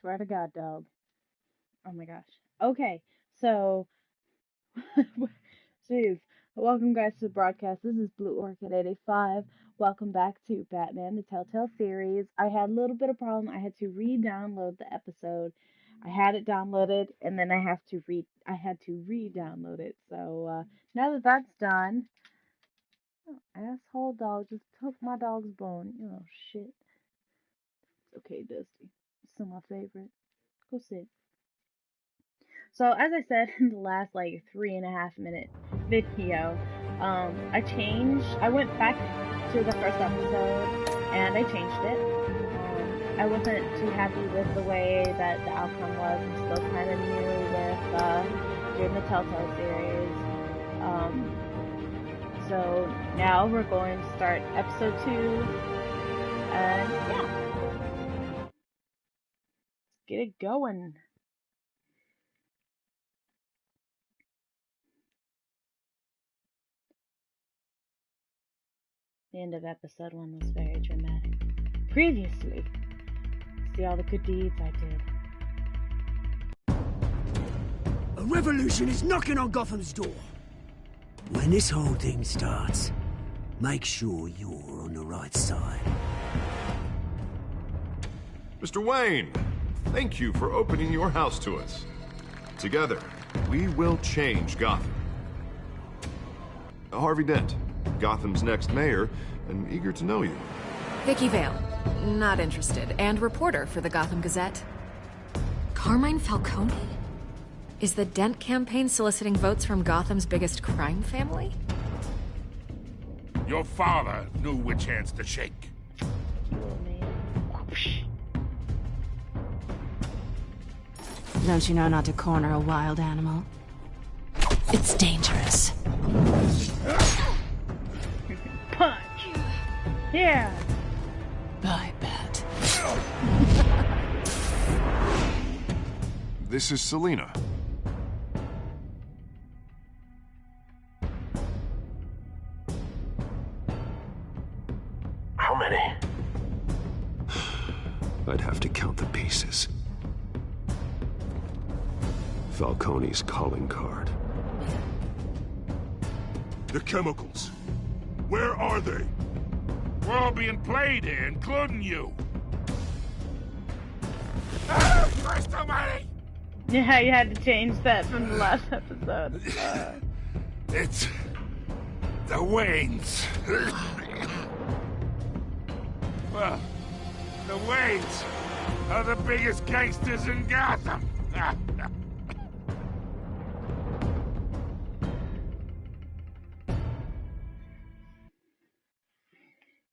swear to God, dog. Oh my gosh. Okay, so, jeez. Welcome, guys, to the broadcast. This is Blue Orchid 85. Welcome back to Batman, the Telltale series. I had a little bit of problem. I had to re-download the episode. I had it downloaded, and then I had to re-download it. So, now that that's done, oh, asshole dog just took my dog's bone. Oh, shit. It's okay, Dusty. Still my favorite. Go sit. So as I said in the last like 3.5 minute video, I went back to the first episode and I changed it. I wasn't too happy with the way that the outcome was. I'm still kind of new with doing the Telltale series. So now we're going to start episode 2, and yeah, let's get it going. The end of episode 1 was very dramatic. Previously, see all the good deeds I did. A revolution is knocking on Gotham's door. When this whole thing starts, make sure you're on the right side. Mr. Wayne, thank you for opening your house to us. Together, we will change Gotham. Harvey Dent, Gotham's next mayor, and eager to know you. Vicky Vale, not interested, and reporter for the Gotham Gazette. Carmine Falcone? Is the Dent campaign soliciting votes from Gotham's biggest crime family? Your father knew which hands to shake. Don't you know not to corner a wild animal? It's dangerous. Punch! Yeah! I bet. This is Selina. How many? I'd have to count the pieces. Falcone's calling card. The chemicals. Where are they? We're all being played here, including you. Ah, Christ almighty! Yeah, you had to change that from the last episode. It's the Waynes. Well, the Waynes are the biggest gangsters in Gotham.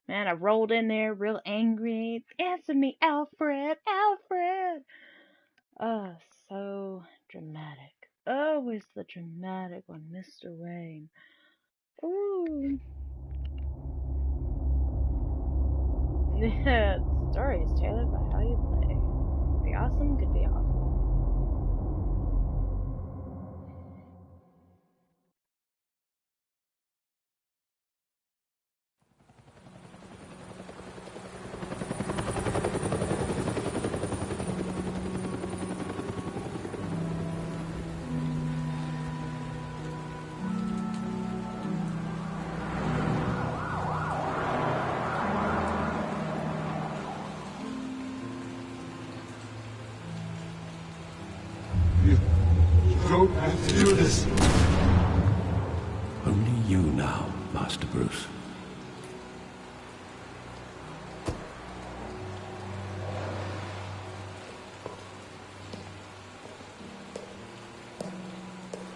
Man, I rolled in there real angry. Answer me, Alfred! Alfred! Oh, so dramatic. Always the dramatic one, Mr. Wayne. Ooh. Yeah, the story is tailored by how you play. Be awesome, could be awesome. Don't have to do this. Only you now, Master Bruce.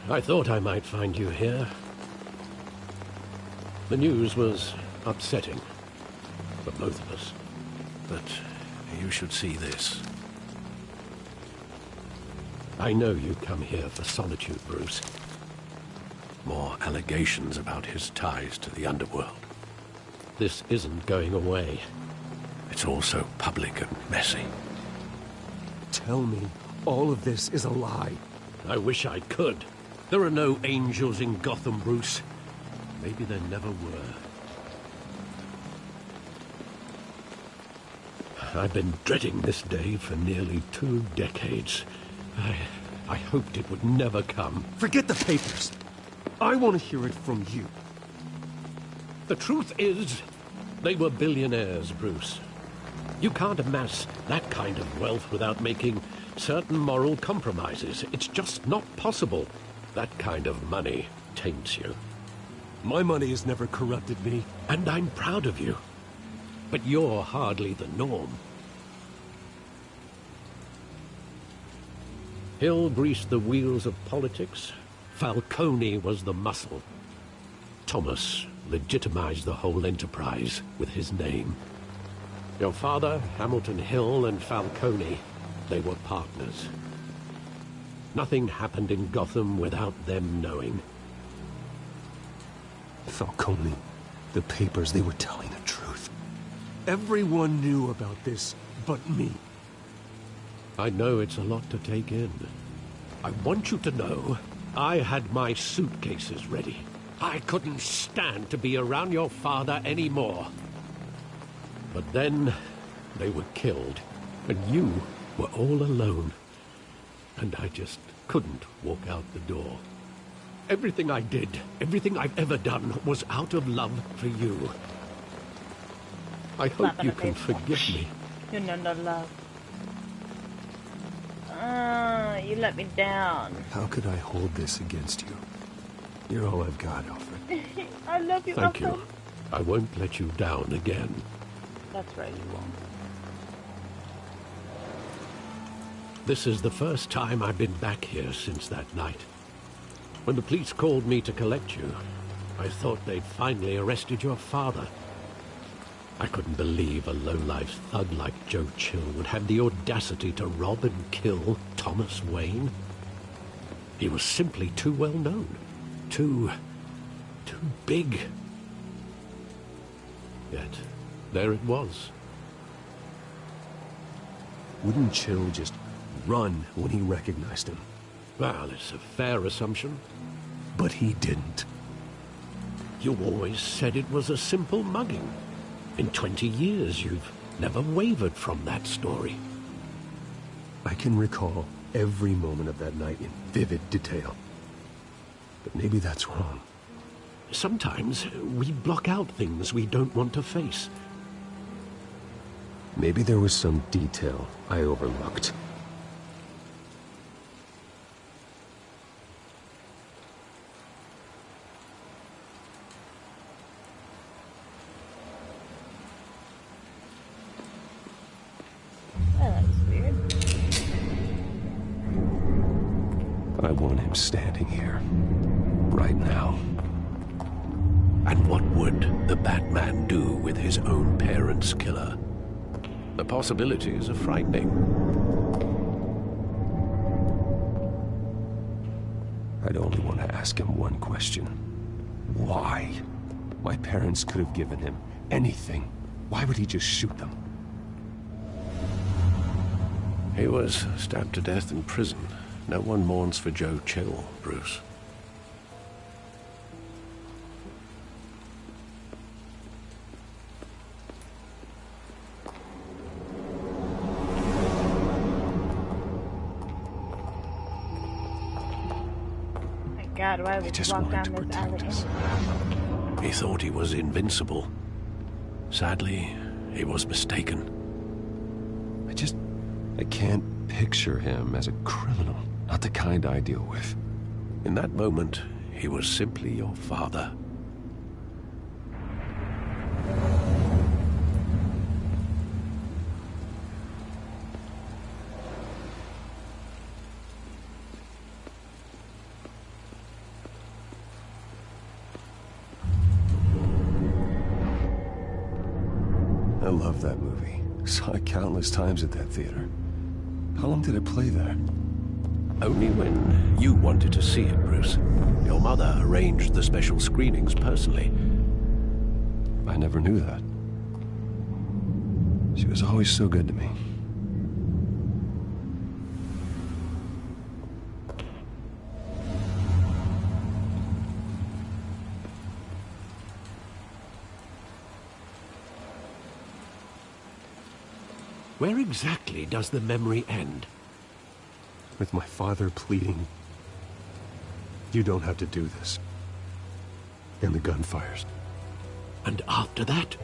I thought I might find you here. The news was upsetting for both of us. But you should see this. I know you come here for solitude, Bruce. More allegations about his ties to the underworld. This isn't going away. It's all so public and messy. Tell me all of this is a lie. I wish I could. There are no angels in Gotham, Bruce. Maybe there never were. I've been dreading this day for nearly 2 decades. I hoped it would never come. Forget the papers. I want to hear it from you. The truth is, they were billionaires, Bruce. You can't amass that kind of wealth without making certain moral compromises. It's just not possible. That kind of money taints you. My money has never corrupted me. And I'm proud of you. But you're hardly the norm. Hill greased the wheels of politics. Falcone was the muscle. Thomas legitimized the whole enterprise with his name. Your father, Hamilton Hill, and Falcone, they were partners. Nothing happened in Gotham without them knowing. Falcone, the papers, they were telling the truth. Everyone knew about this but me. I know it's a lot to take in. I want you to know I had my suitcases ready. I couldn't stand to be around your father anymore. But then they were killed, and you were all alone. And I just couldn't walk out the door. Everything I did, everything I've ever done, was out of love for you. I hope you can forgive me. You're no love. You let me down. How could I hold this against you? You're all I've got, Alfred. I love you, Thank Alfred. you. I won't let you down again. That's right, you won't. This is the first time I've been back here since that night. When the police called me to collect you, I thought they'd finally arrested your father. I couldn't believe a low-life thug like Joe Chill would have the audacity to rob and kill Thomas Wayne. He was simply too well known. Too big. Yet, there it was. Wouldn't Chill just run when he recognized him? Well, it's a fair assumption. But he didn't. You always said it was a simple mugging. In 20 years, you've never wavered from that story. I can recall every moment of that night in vivid detail. But maybe that's wrong. Sometimes we block out things we don't want to face. Maybe there was some detail I overlooked. I want him standing here, right now. And what would the Batman do with his own parents' killer? The possibilities are frightening. I'd only want to ask him one question. Why? My parents could have given him anything. Why would he just shoot them? He was stabbed to death in prison. No one mourns for Joe Chill, Bruce. My God, why would you walk down this alley? He thought he was invincible. Sadly, he was mistaken. I can't picture him as a criminal. Not the kind I deal with. In that moment, he was simply your father. I love that movie. Saw it countless times at that theater. How long did it play there? Only when you wanted to see it, Bruce. Your mother arranged the special screenings personally. I never knew that. She was always so good to me. Where exactly does the memory end? With my father pleading, "You don't have to do this." And the gun fires. And after that?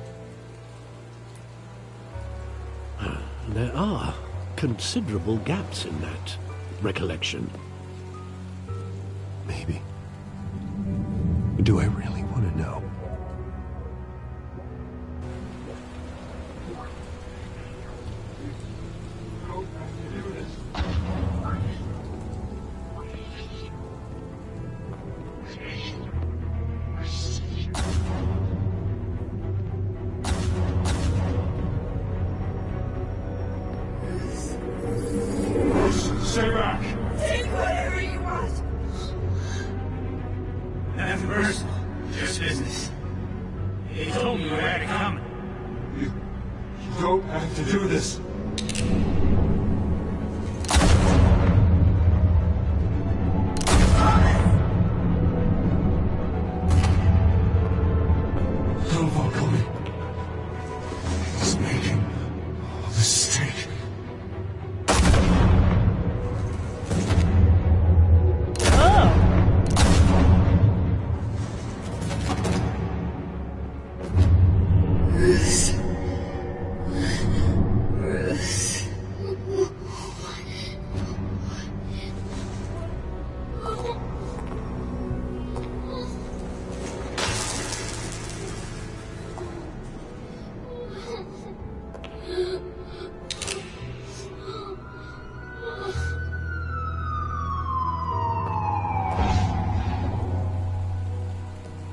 There are considerable gaps in that recollection. Maybe. Do I really want to know? Stay back! Take whatever you want! Nothing personal, just business. He told me you had it coming. You don't have to do this. Don Falcone is making a mistake.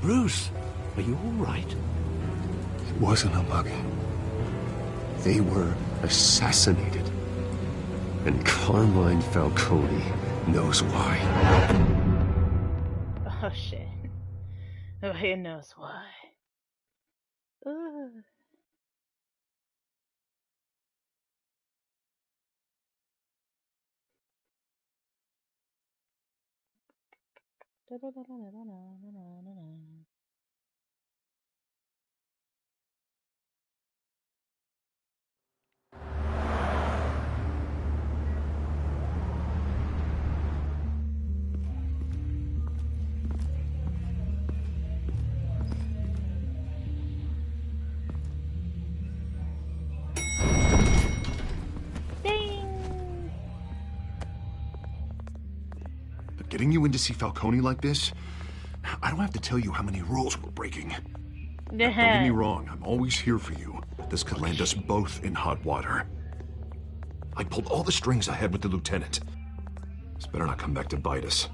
Bruce, are you all right? It wasn't a mugging. They were assassinated. And Carmine Falcone knows why. Oh shit. Oh, he knows why. Ugh. But getting you in to see Falcone like this, I don't have to tell you how many rules we're breaking. Don't get me wrong, I'm always here for you. But this could land us both in hot water. I pulled all the strings I had with the lieutenant. This better not come back to bite us.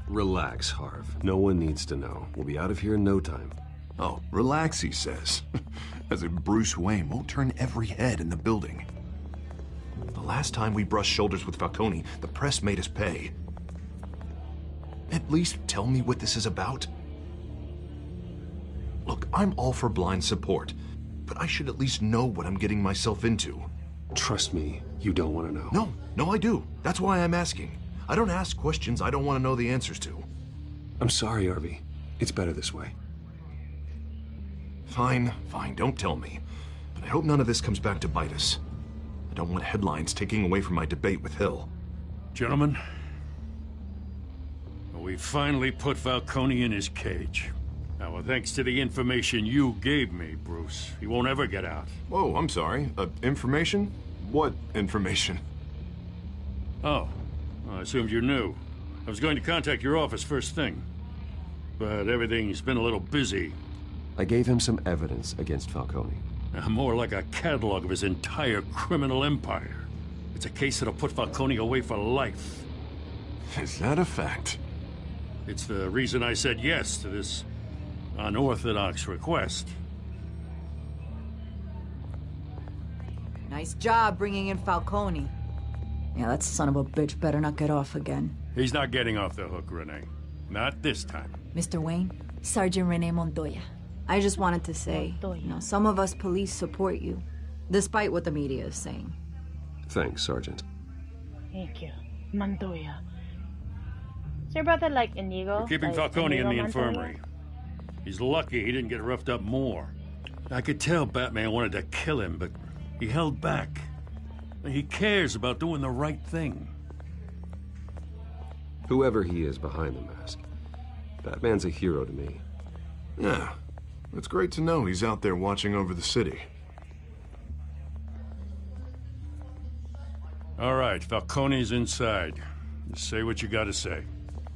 Relax, Harv. No one needs to know. We'll be out of here in no time. Oh, relax, he says. As if Bruce Wayne won't turn every head in the building. The last time we brushed shoulders with Falcone, the press made us pay. At least tell me what this is about. Look, I'm all for blind support, but I should at least know what I'm getting myself into. Trust me, you don't want to know. No, I do. That's why I'm asking. I don't ask questions I don't want to know the answers to. I'm sorry, Harvey. It's better this way. Fine, don't tell me. But I hope none of this comes back to bite us. I don't want headlines taking away from my debate with Hill. Gentlemen, we finally put Falcone in his cage. Now, thanks to the information you gave me, Bruce, he won't ever get out. Whoa, I'm sorry. Information? What information? Oh, I assumed you knew. I was going to contact your office first thing. But everything's been a little busy. I gave him some evidence against Falcone. More like a catalog of his entire criminal empire. It's a case that'll put Falcone away for life. Is that a fact? It's the reason I said yes to this unorthodox request. Nice job bringing in Falcone. Yeah, that son of a bitch better not get off again. He's not getting off the hook, Renee. Not this time. Mr. Wayne, Sergeant Renee Montoya. I just wanted to say, some of us police support you, despite what the media is saying. Thanks, Sergeant. Thank you, Montoya. Is your brother like Inigo? We're keeping like Falcone Inigo in the Montoya? infirmary. He's lucky he didn't get roughed up more. I could tell Batman wanted to kill him, but He held back. He cares about doing the right thing. Whoever he is behind the mask, Batman's a hero to me. Yeah, it's great to know he's out there watching over the city. All right, Falcone's inside. Just say what you gotta say.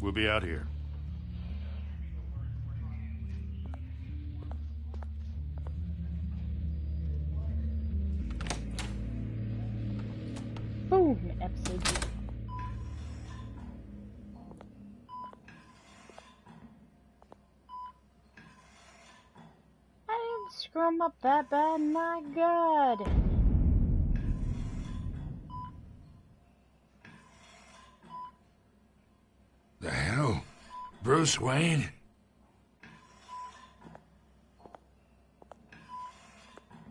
We'll be out here. Boom, episode 2. I didn't screw him up that bad, my god. The hell? Bruce Wayne?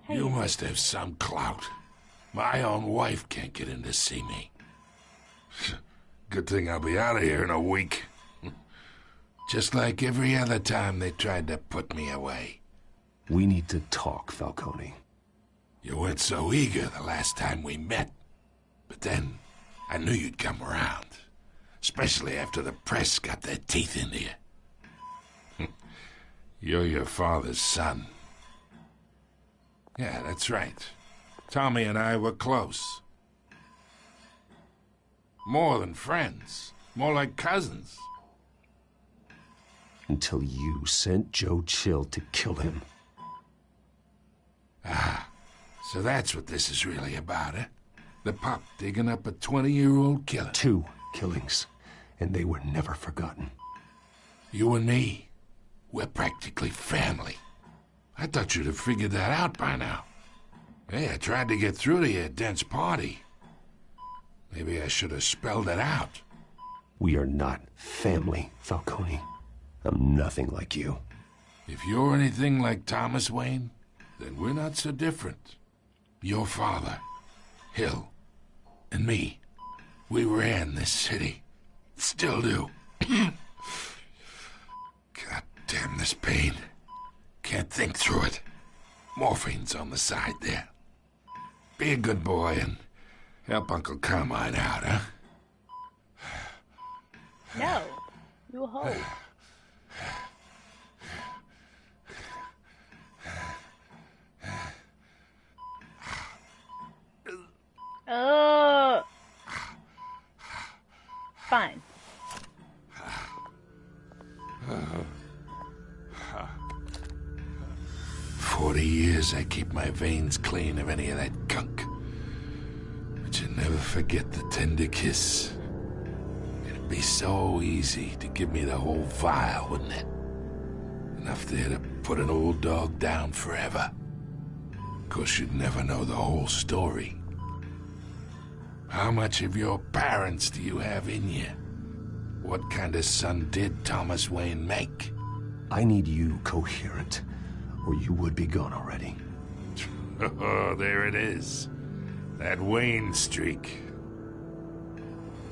Hey. You must have some clout. My own wife can't get in to see me. Good thing I'll be out of here in a week. Just like every other time they tried to put me away. We need to talk, Falcone. You weren't so eager the last time we met. But then, I knew you'd come around. Especially after the press got their teeth into you. You're your father's son. Yeah, that's right. Tommy and I were close. More than friends. More like cousins. Until you sent Joe Chill to kill him. Ah, so that's what this is really about, eh? The pup digging up a 20-year-old killer. 2 killings, and they were never forgotten. You and me, we're practically family. I thought you'd have figured that out by now. Hey, I tried to get through to your dense party. Maybe I should have spelled it out. We are not family, Falcone. I'm nothing like you. If you're anything like Thomas Wayne, then we're not so different. Your father, Hill, and me, we ran this city. Still do. God damn this pain. Can't think through it. Morphine's on the side there. Be a good boy and help Uncle Carmine out, huh? No, you hold. Fine. 40 years I keep my veins clean of any of that gunk. But you never forget the tender kiss. It'd be so easy to give me the whole vial, wouldn't it? Enough there to put an old dog down forever. Of course, you'd never know the whole story. How much of your parents do you have in you? What kind of son did Thomas Wayne make? I need you coherent, or you would be gone already. Oh, there it is. That Wayne streak.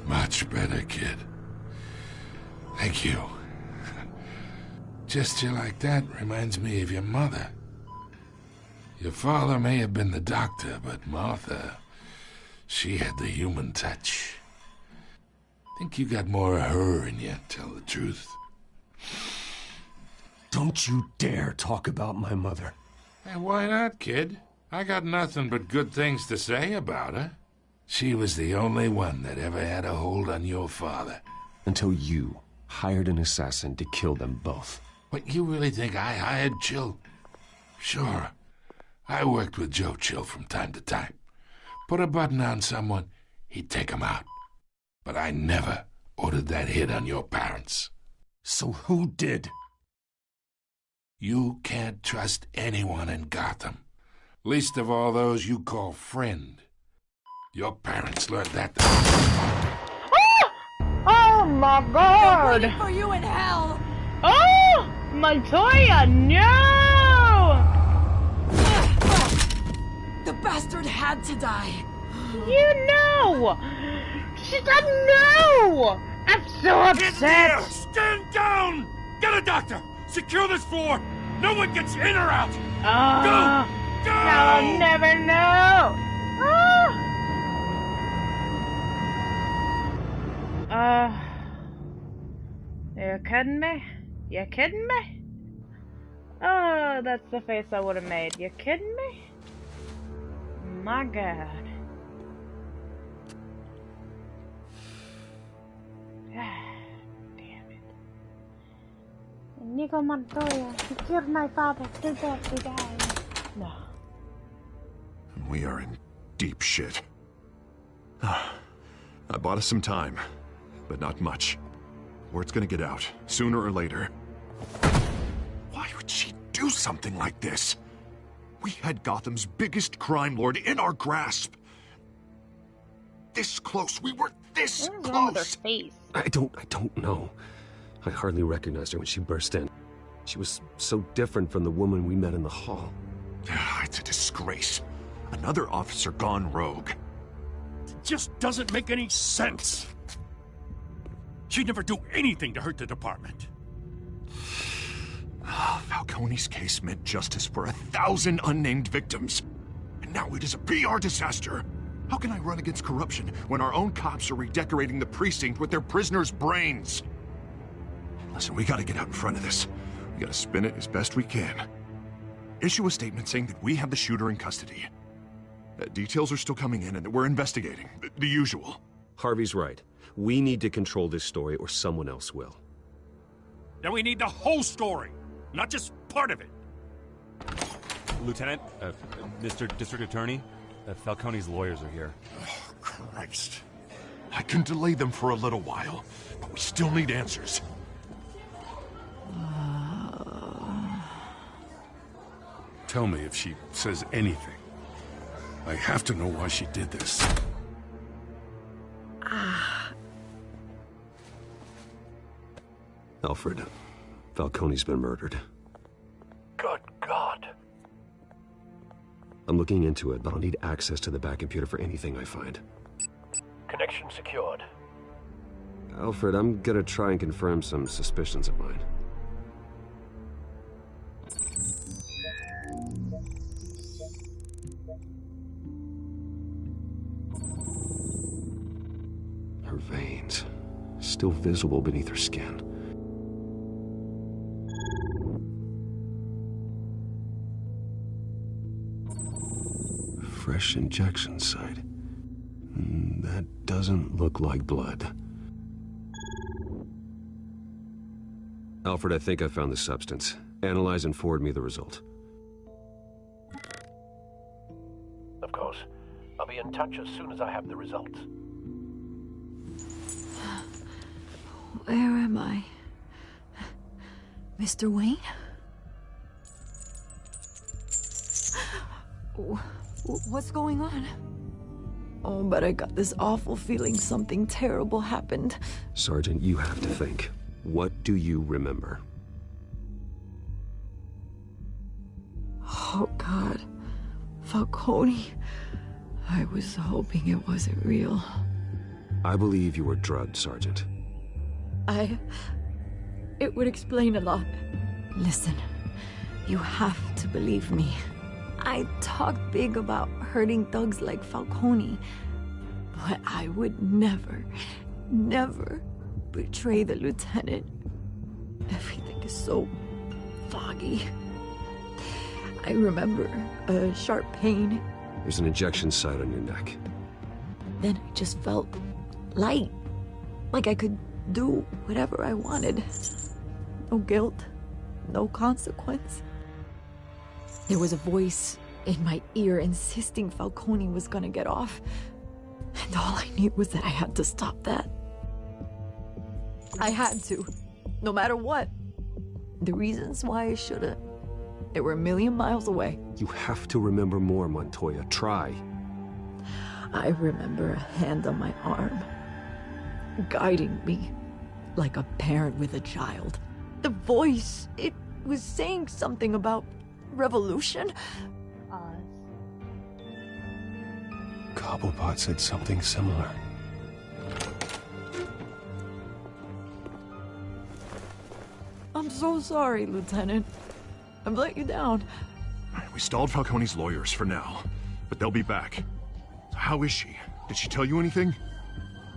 Much better, kid. Thank you. Gesture like that reminds me of your mother. Your father may have been the doctor, but Martha, she had the human touch. Think you got more of her in you, tell the truth. Don't you dare talk about my mother. And why not, kid? I got nothing but good things to say about her. She was the only one that ever had a hold on your father. Until you hired an assassin to kill them both. What, you really think I hired Chill? Sure. I worked with Joe Chill from time to time. Put a button on someone, he'd take him out. But I never ordered that hit on your parents. So who did? You can't trust anyone in Gotham. Least of all those you call friend. Your parents learned that. Oh my god! They're waiting for you in hell! Oh! Montoya, no! The bastard had to die. You know! She said no! I'm so upset! Stand down! Get a doctor! Secure this floor! No one gets in or out! Go! Now I'll never know! You kidding me? You kidding me? Oh, that's the face I would have made. You kidding me? My God. Damn it. Inigo Montoya, he killed my father. Deserves to die. No. We are in deep shit. I bought us some time, but not much. Word's gonna get out, sooner or later. Why would she do something like this? We had Gotham's biggest crime lord in our grasp. This close. We were this What is wrong with her close. face? I don't know. I hardly recognized her when she burst in. She was so different from the woman we met in the hall. It's a disgrace. Another officer gone rogue. It just doesn't make any sense. She'd never do anything to hurt the department. Falcone's case meant justice for 1,000 unnamed victims. And now it is a PR disaster. How can I run against corruption when our own cops are redecorating the precinct with their prisoners' brains? Listen, we gotta get out in front of this. We gotta spin it as best we can. Issue a statement saying that we have the shooter in custody. Details are still coming in and that we're investigating. The usual. Harvey's right. We need to control this story or someone else will. Then we need the whole story, not just part of it. Lieutenant, Mr. District Attorney, Falcone's lawyers are here. Oh, Christ. I can delay them for a little while, but we still need answers. Tell me if she says anything. I have to know why she did this. Alfred, Falcone's been murdered. Good God. I'm looking into it, but I'll need access to the back computer for anything I find. Connection secured. Alfred, I'm gonna try and confirm some suspicions of mine. Her veins, still visible beneath her skin. Fresh injection site. That doesn't look like blood. Alfred, I think I found the substance. Analyze and forward me the result. Of course. I'll be in touch as soon as I have the results. Where am I? Mr. Wayne? What's going on? Oh, but I got this awful feeling something terrible happened. Sergeant, you have to think. What do you remember? Oh, God. Falcone. I was hoping it wasn't real. I believe you were drugged, Sergeant. It would explain a lot. Listen, you have to believe me. I talk big about hurting thugs like Falcone, but I would never betray the lieutenant. Everything is so foggy. I remember a sharp pain. There's an injection site on your neck. Then I just felt light, like I could do whatever I wanted. No guilt, no consequence. There was a voice in my ear insisting Falcone was gonna get off. And all I knew was that I had to stop that. I had to, no matter what. The reasons why I shouldn't, they were a million miles away. You have to remember more, Montoya. Try. I remember a hand on my arm, guiding me like a parent with a child. The voice, it was saying something about revolution. Cobblepot said something similar. I'm so sorry, Lieutenant. I've let you down. We stalled Falcone's lawyers for now, but they'll be back. So how is she? Did she tell you anything?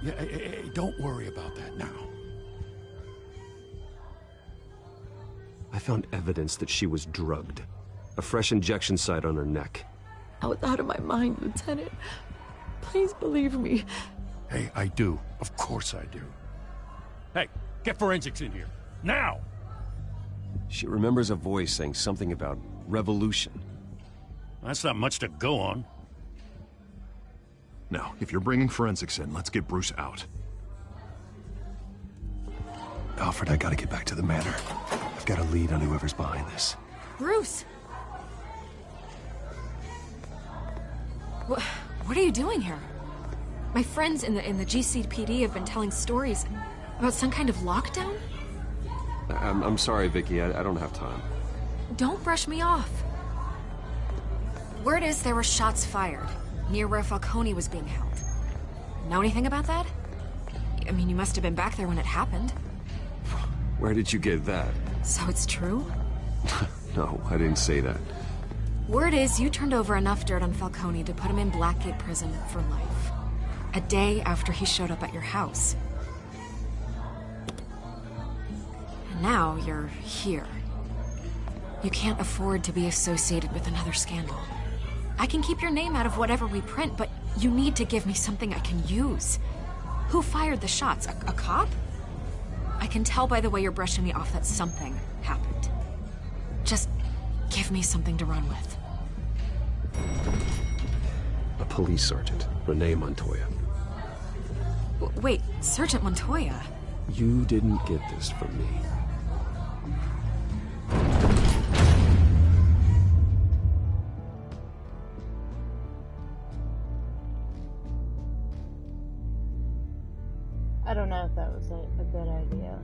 Yeah, hey, don't worry about that now. I found evidence that she was drugged. A fresh injection site on her neck. I was out of my mind, Lieutenant. Please believe me. Hey, I do. Of course I do. Hey, get forensics in here. Now! She remembers a voice saying something about revolution. That's not much to go on. Now, if you're bringing forensics in, let's get Bruce out. Alfred, I gotta get back to the manor. I've got a lead on whoever's behind this. Bruce! What are you doing here? My friends in the GCPD have been telling stories about some kind of lockdown? I'm sorry, Vicky. I don't have time. Don't brush me off. Word is there were shots fired near where Falcone was being held. Know anything about that? I mean, you must have been back there when it happened. Where did you get that? So it's true? No, I didn't say that. Word is you turned over enough dirt on Falcone to put him in Blackgate Prison for life. A day after he showed up at your house. And now you're here. You can't afford to be associated with another scandal. I can keep your name out of whatever we print, but you need to give me something I can use. Who fired the shots? A cop? I can tell by the way you're brushing me off that something happened. Just give me something to run with. A police sergeant, Renee Montoya. Wait, Sergeant Montoya? You didn't get this from me. I don't know if that was a good idea.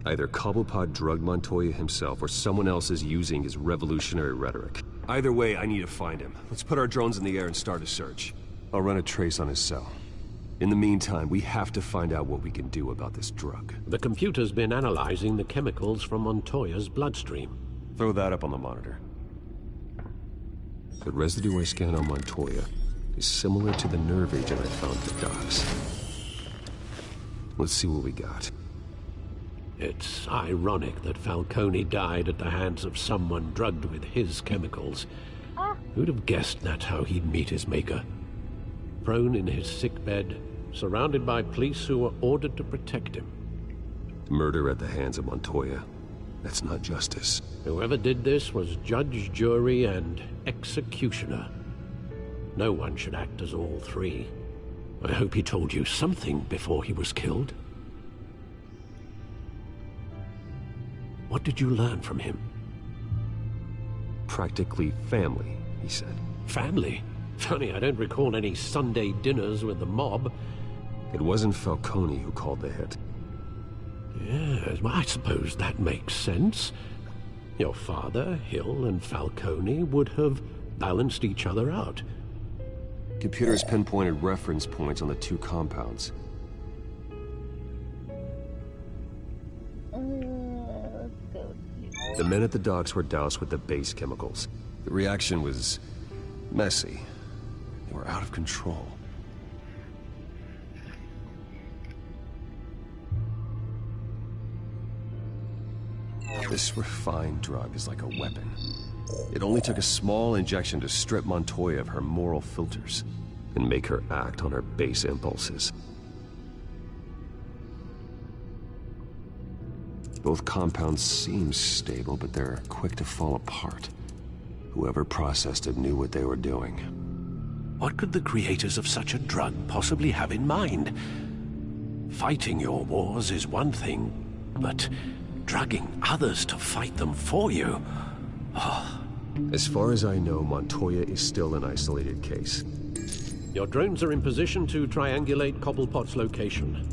Either Cobblepot drugged Montoya himself, or someone else is using his revolutionary rhetoric. Either way, I need to find him. Let's put our drones in the air and start a search. I'll run a trace on his cell. In the meantime, we have to find out what we can do about this drug. The computer's been analyzing the chemicals from Montoya's bloodstream. Throw that up on the monitor. The residue I scanned on Montoya is similar to the nerve agent I found at the docks. Let's see what we got. It's ironic that Falcone died at the hands of someone drugged with his chemicals. Who'd have guessed that's how he'd meet his maker? Prone in his sickbed, surrounded by police who were ordered to protect him. Murder at the hands of Montoya. That's not justice. Whoever did this was judge, jury, and executioner. No one should act as all three. I hope he told you something before he was killed. What did you learn from him? Practically family, he said. Family? Funny, I don't recall any Sunday dinners with the mob. It wasn't Falcone who called the hit. Yes, well, I suppose that makes sense. Your father, Hill, and Falcone would have balanced each other out. Computers pinpointed reference points on the two compounds. The men at the docks were doused with the base chemicals. The reaction was messy. They were out of control. This refined drug is like a weapon. It only took a small injection to strip Montoya of her moral filters and make her act on her base impulses. Both compounds seem stable, but they're quick to fall apart. Whoever processed it knew what they were doing. What could the creators of such a drug possibly have in mind? Fighting your wars is one thing, but drugging others to fight them for you? Oh. As far as I know, Montoya is still an isolated case. Your drones are in position to triangulate Cobblepot's location.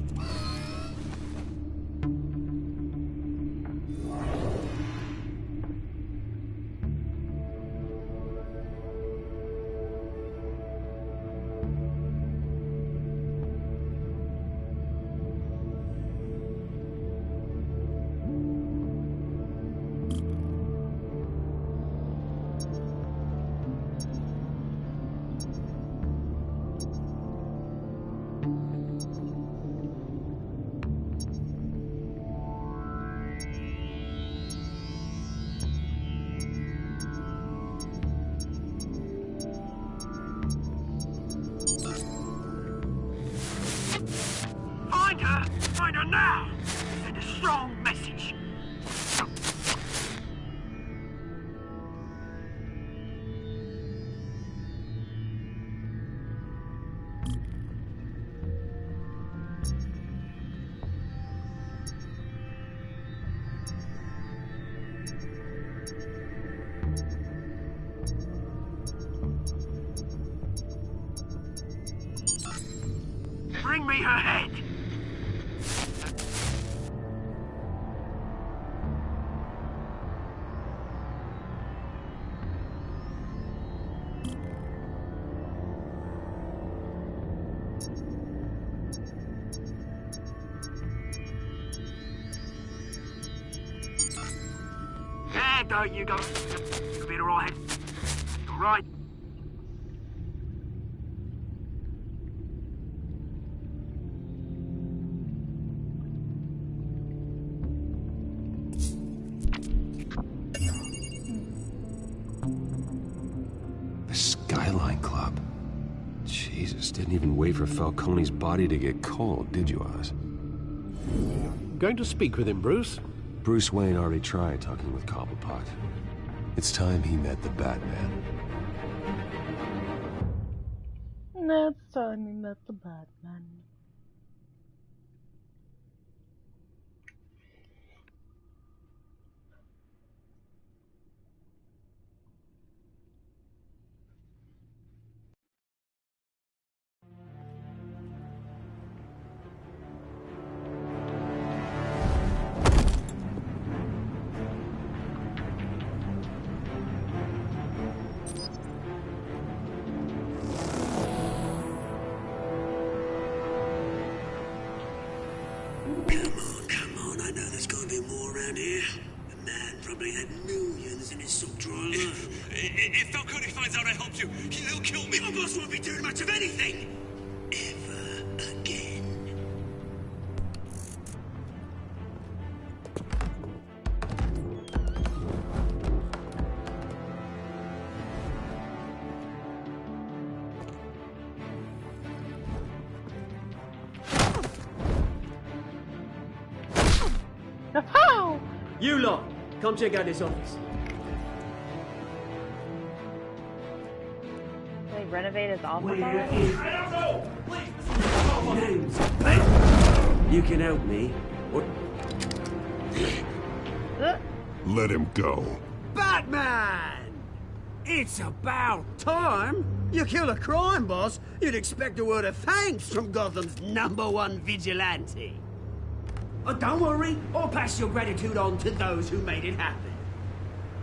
Find her now! Send a strong message. Bring me her head! There you go. You'll be alright. Alright. The Skyline Club. Jesus, didn't even wait for Falcone's body to get cold, did you, Oz? Going to speak with him, Bruce? Bruce Wayne already tried talking with Cobblepot. It's time he met the Batman. Next time he met the Batman. If Falcone finds out I helped you, he'll kill me. Your boss won't be doing much of anything. Ever again. You lot, come check out this office. They renovate his office already? I don't know! Please, you can help me. What? Let him go. Batman! It's about time. You kill a crime boss, you'd expect a word of thanks from Gotham's #1 vigilante. Oh, don't worry, I'll pass your gratitude on to those who made it happen.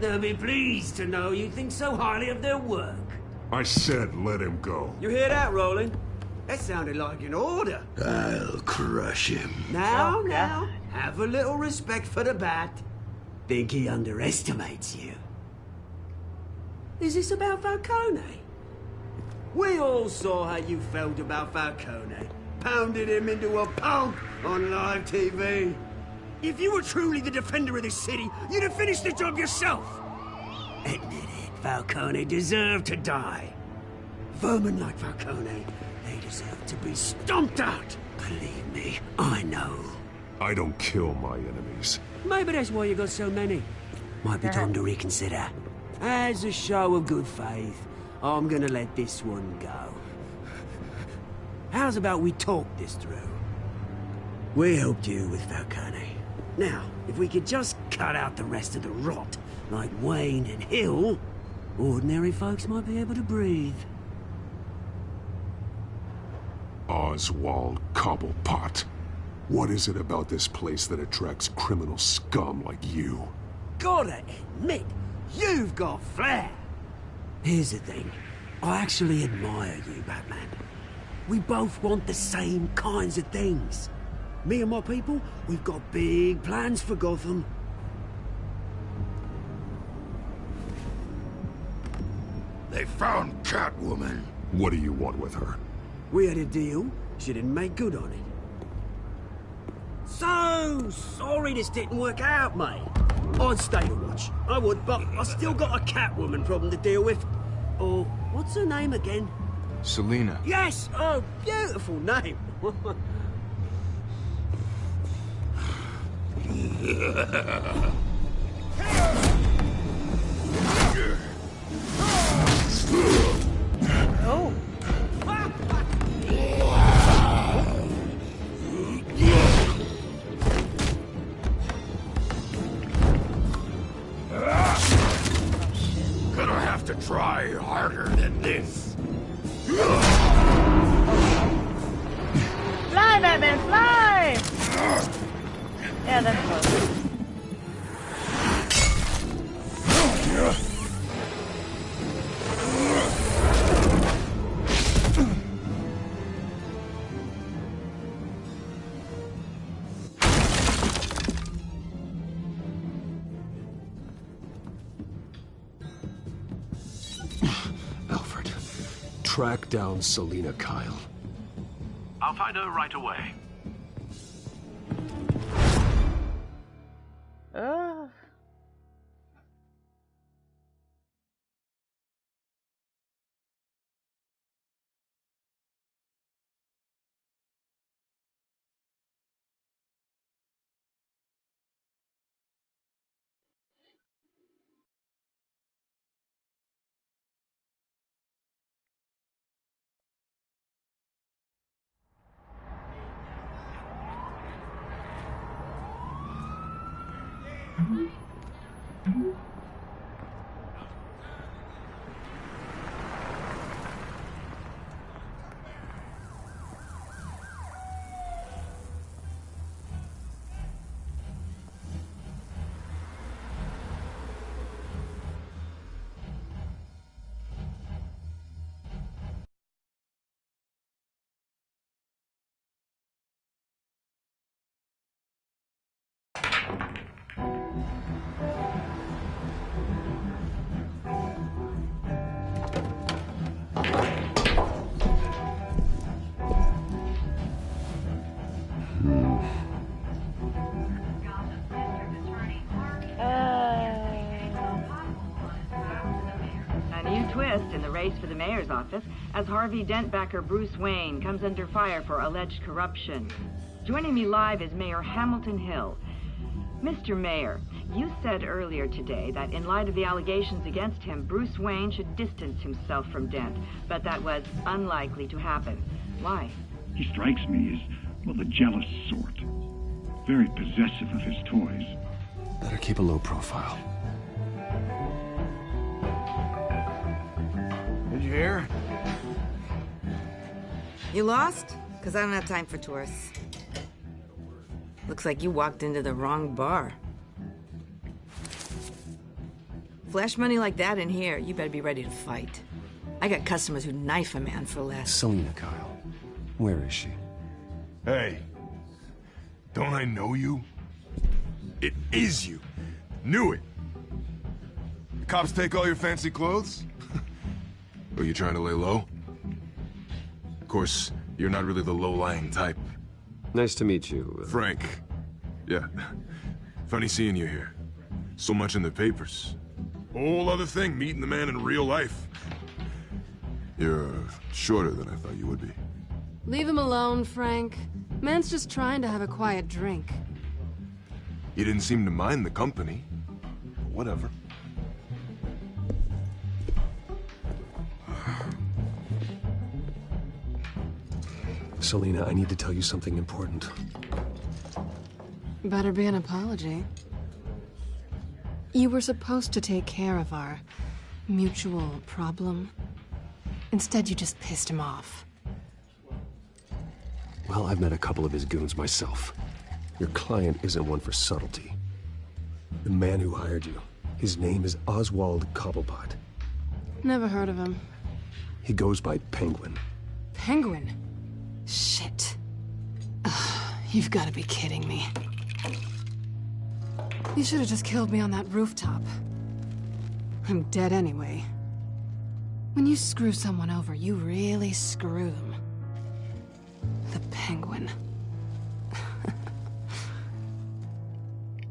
They'll be pleased to know you think so highly of their work. I said let him go. You hear that, Roland? That sounded like an order. I'll crush him. Now, have a little respect for the Bat. Think he underestimates you. Is this about Falcone? We all saw how you felt about Falcone. Pounded him into a pulp on live TV. If you were truly the defender of this city, you'd have finished the job yourself. Admit it, Falcone deserved to die. Vermin like Falcone, they deserve to be stomped out. Believe me, I know. I don't kill my enemies. Maybe that's why you got so many. Might be time to reconsider. As a show of good faith, I'm gonna let this one go. How's about we talk this through? We helped you with Falcone. Now, if we could just cut out the rest of the rot, like Wayne and Hill, ordinary folks might be able to breathe. Oswald Cobblepot. What is it about this place that attracts criminal scum like you? Gotta admit, you've got flair. Here's the thing. I actually admire you, Batman. We both want the same kinds of things. Me and my people, we've got big plans for Gotham. They found Catwoman. What do you want with her? We had a deal. She didn't make good on it. So sorry this didn't work out, mate. I'd stay to watch. I would, but I still got a Catwoman problem to deal with. Oh, what's her name again? Selina. Yes! Oh, beautiful name. Oh. Gonna have to try harder than this. Fly, Batman, fly! Yeah, that's close. Alfred, track down Selina Kyle. I'll find her right away. In the race for the mayor's office as Harvey Dent-backer Bruce Wayne comes under fire for alleged corruption. Joining me live is Mayor Hamilton Hill. Mr. Mayor, you said earlier today that in light of the allegations against him, Bruce Wayne should distance himself from Dent, but that was unlikely to happen. Why? He strikes me as, well, the jealous sort. Very possessive of his toys. Better keep a low profile. Did you hear? You lost? Because I don't have time for tourists. Looks like you walked into the wrong bar. Flash money like that in here, you better be ready to fight. I got customers who knife a man for less. Selina Kyle. Where is she? Hey. Don't I know you? It is you. Knew it. The cops take all your fancy clothes? Are you trying to lay low? Of course, you're not really the low-lying type. Nice to meet you. Frank. Yeah. Funny seeing you here. So much in the papers. Whole other thing, meeting the man in real life. You're shorter than I thought you would be. Leave him alone, Frank. Man's just trying to have a quiet drink. You didn't seem to mind the company. Whatever. Selina, I need to tell you something important. Better be an apology. You were supposed to take care of our mutual problem. Instead, you just pissed him off. Well, I've met a couple of his goons myself. Your client isn't one for subtlety. The man who hired you, his name is Oswald Cobblepot. Never heard of him. He goes by Penguin. Penguin? Shit. Ugh, you've got to be kidding me. You should have just killed me on that rooftop. I'm dead anyway. When you screw someone over, you really screw them. The Penguin.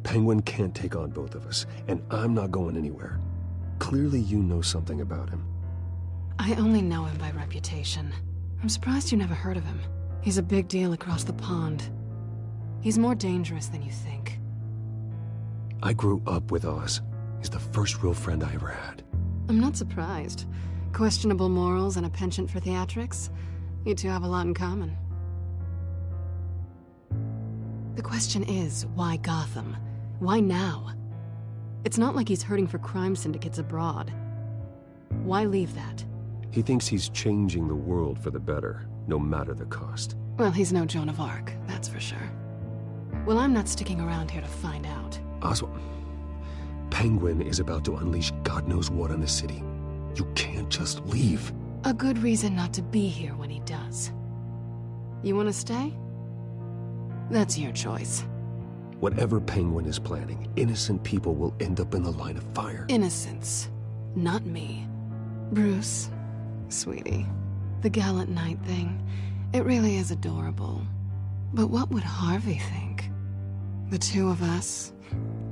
Penguin can't take on both of us, and I'm not going anywhere. Clearly you know something about him. I only know him by reputation. I'm surprised you never heard of him. He's a big deal across the pond. He's more dangerous than you think. I grew up with Oz. He's the first real friend I ever had. I'm not surprised. Questionable morals and a penchant for theatrics. You two have a lot in common. The question is, why Gotham? Why now? It's not like he's hurting for crime syndicates abroad. Why leave that? He thinks he's changing the world for the better, no matter the cost. Well, he's no Joan of Arc, that's for sure. Well, I'm not sticking around here to find out. Oswald, Penguin is about to unleash God knows what on the city. You can't just leave. A good reason not to be here when he does. You want to stay? That's your choice. Whatever Penguin is planning, innocent people will end up in the line of fire. Innocence. Not me. Bruce, sweetie, the gallant knight thing, it really is adorable. But what would Harvey think? The two of us,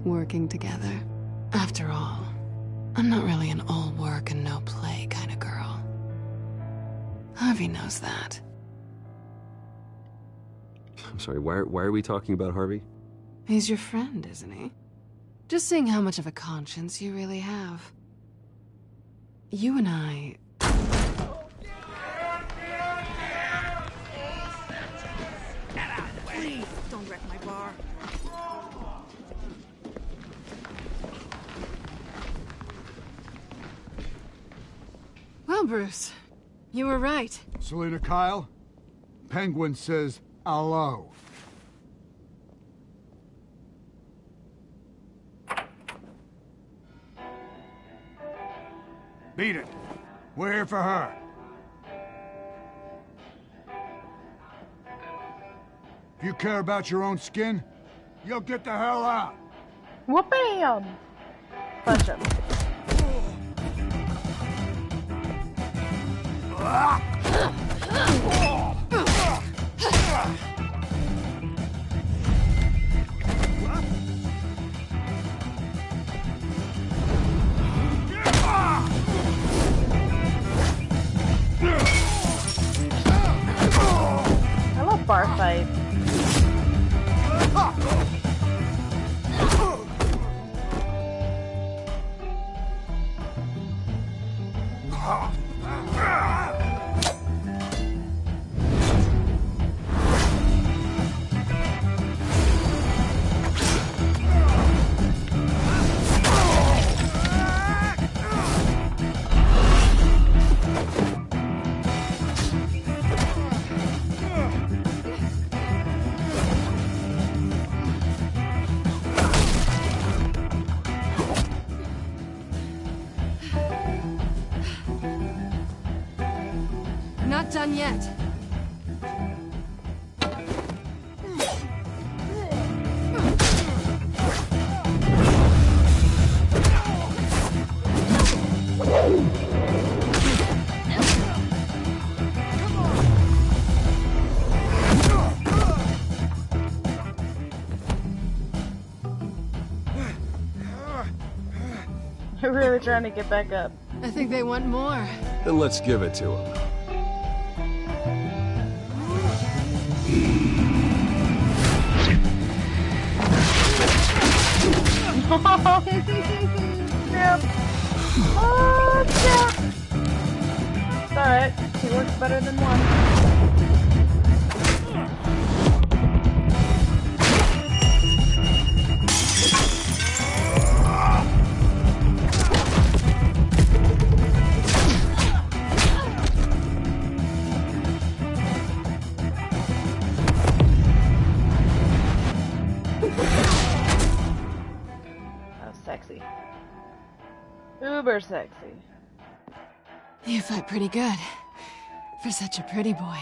working together. After all, I'm not really an all work and no play kind of girl. Harvey knows that. I'm sorry, why are we talking about Harvey? He's your friend, isn't he? Just seeing how much of a conscience you really have. You and I... Please, don't wreck my bar. Well, Bruce, you were right. Selina Kyle, Penguin says hello. Beat it. We're here for her. If you care about your own skin, you'll get the hell out. Whoop-bam! Punch him. I love bar fights. Not done yet. They're really trying to get back up. I think they want more. Then let's give it to him. Yep. Oh, yeah. It's alright. She works better than one. sexy. Uber sexy. You fight pretty good. For such a pretty boy.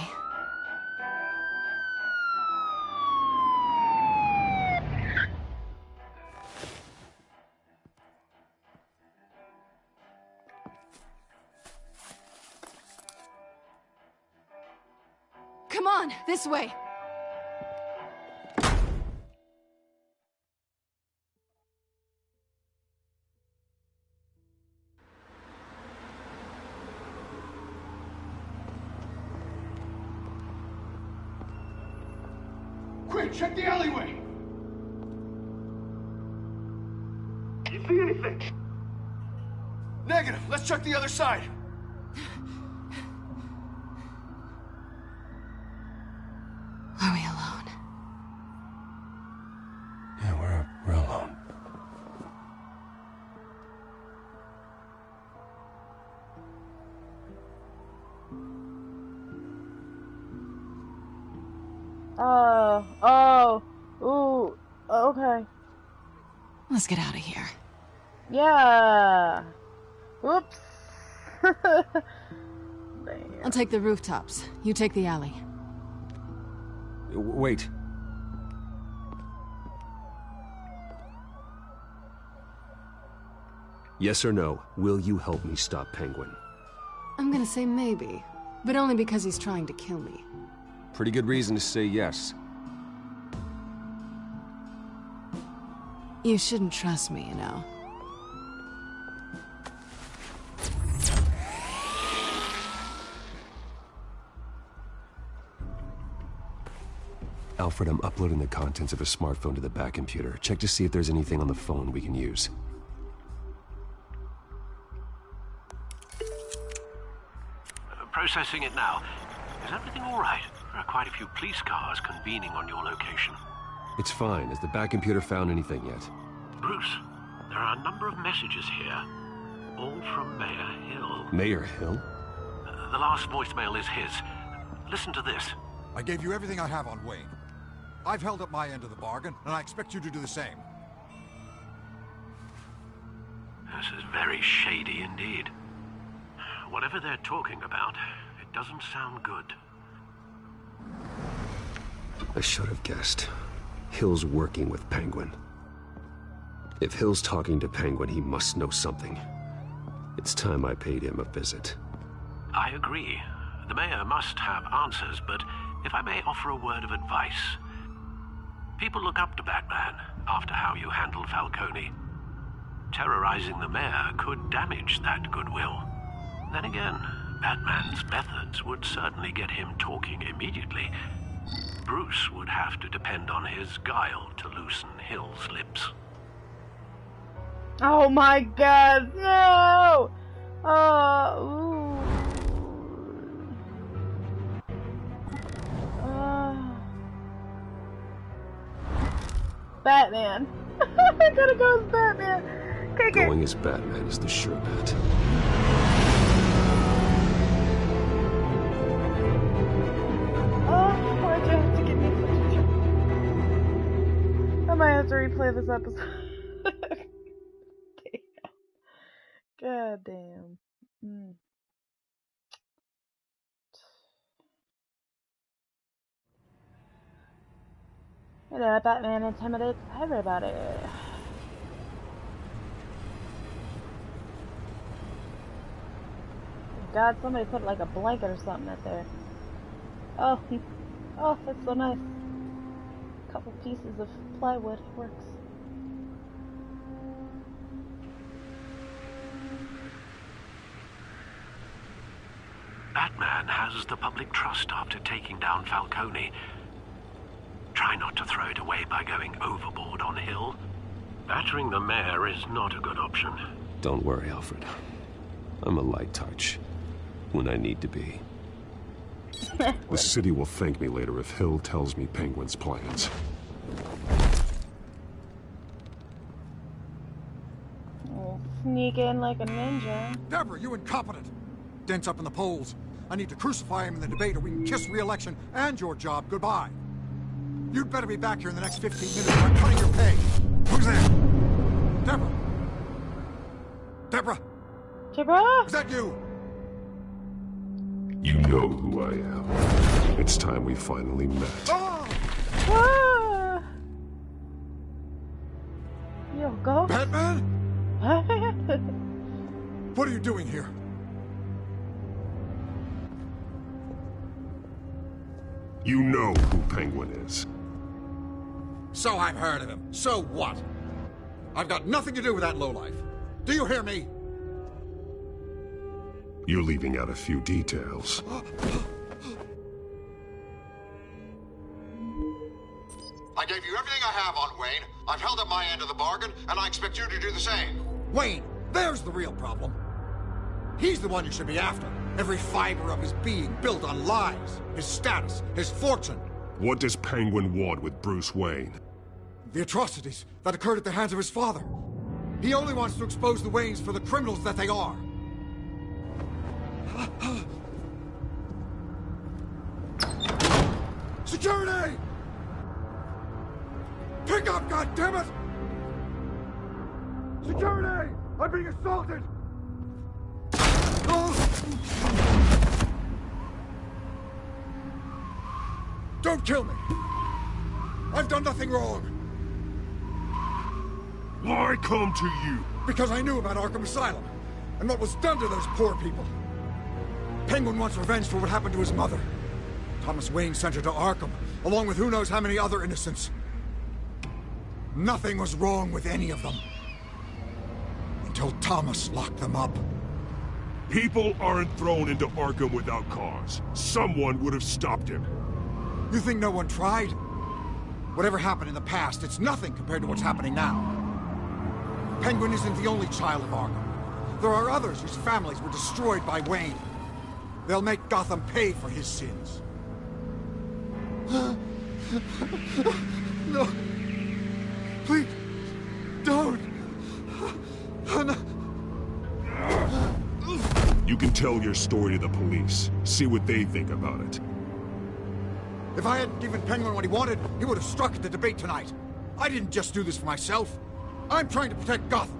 Come on, this way. Quick, check the alleyway! You see anything? Negative. Let's check the other side. Are we alone? Yeah, we're alone. Ooh, okay. Let's get out of here. Yeah. Whoops. I'll take the rooftops. You take the alley. Wait. Yes or no, will you help me stop Penguin? I'm gonna say maybe, but only because he's trying to kill me. Pretty good reason to say yes. You shouldn't trust me, you know. Alfred, I'm uploading the contents of a smartphone to the back computer. Check to see if there's anything on the phone we can use. Processing it now. Is everything all right? There are quite a few police cars convening on your location. It's fine. Has the back computer found anything yet? Bruce, there are a number of messages here. All from Mayor Hill. Mayor Hill? The last voicemail is his. Listen to this. I gave you everything I have on Wayne. I've held up my end of the bargain, and I expect you to do the same. This is very shady indeed. Whatever they're talking about, it doesn't sound good. I should have guessed. Hill's working with Penguin. If Hill's talking to Penguin, he must know something. It's time I paid him a visit. I agree. The mayor must have answers, but if I may offer a word of advice. People look up to Batman after how you handled Falcone. Terrorizing the mayor could damage that goodwill. Then again, Batman's methods would certainly get him talking immediately. Bruce would have to depend on his guile to loosen Hill's lips. Oh my god, no! Ooh. Batman. I gotta go as Batman. Kick it. Going as Batman is the sure bet. Why'd you have to give me such a joke? I might have to replay this episode. Damn. God damn. Yeah, Batman intimidates everybody. God, somebody put like a blanket or something up there. Oh, that's so nice. A couple pieces of plywood works. Batman has the public trust after taking down Falcone. Try not to throw it away by going overboard on Hill. Battering the mayor is not a good option. Don't worry, Alfred. I'm a light touch. When I need to be. The city will thank me later if Hill tells me Penguin's plans. Oh, sneak in like a ninja. Deborah, you incompetent! Dent's up in the polls. I need to crucify him in the debate or we can kiss re-election and your job goodbye. You'd better be back here in the next 15 minutes or I'm cutting your pay. Who's there? Deborah, Is that you? You know who I am. It's time we finally met. Ah! Yo, go. Batman? What are you doing here? You know who Penguin is. So I've heard of him. So what? I've got nothing to do with that lowlife. Do you hear me? You're leaving out a few details. I gave you everything I have on Wayne. I've held up my end of the bargain, and I expect you to do the same. Wayne, there's the real problem. He's the one you should be after. Every fiber of his being built on lies, his status, his fortune. What does Penguin want with Bruce Wayne? The atrocities that occurred at the hands of his father. He only wants to expose the Waynes for the criminals that they are. Security! Pick up, goddammit! Security! I'm being assaulted! Don't kill me! I've done nothing wrong! Why come to you? Because I knew about Arkham Asylum, and what was done to those poor people. Penguin wants revenge for what happened to his mother. Thomas Wayne sent her to Arkham, along with who knows how many other innocents. Nothing was wrong with any of them. Until Thomas locked them up. People aren't thrown into Arkham without cause. Someone would have stopped him. You think no one tried? Whatever happened in the past, it's nothing compared to what's happening now. Penguin isn't the only child of Arkham. There are others whose families were destroyed by Wayne. They'll make Gotham pay for his sins. No. Please, don't. No. You can tell your story to the police. See what they think about it. If I hadn't given Penguin what he wanted, he would have struck at the debate tonight. I didn't just do this for myself. I'm trying to protect Gotham.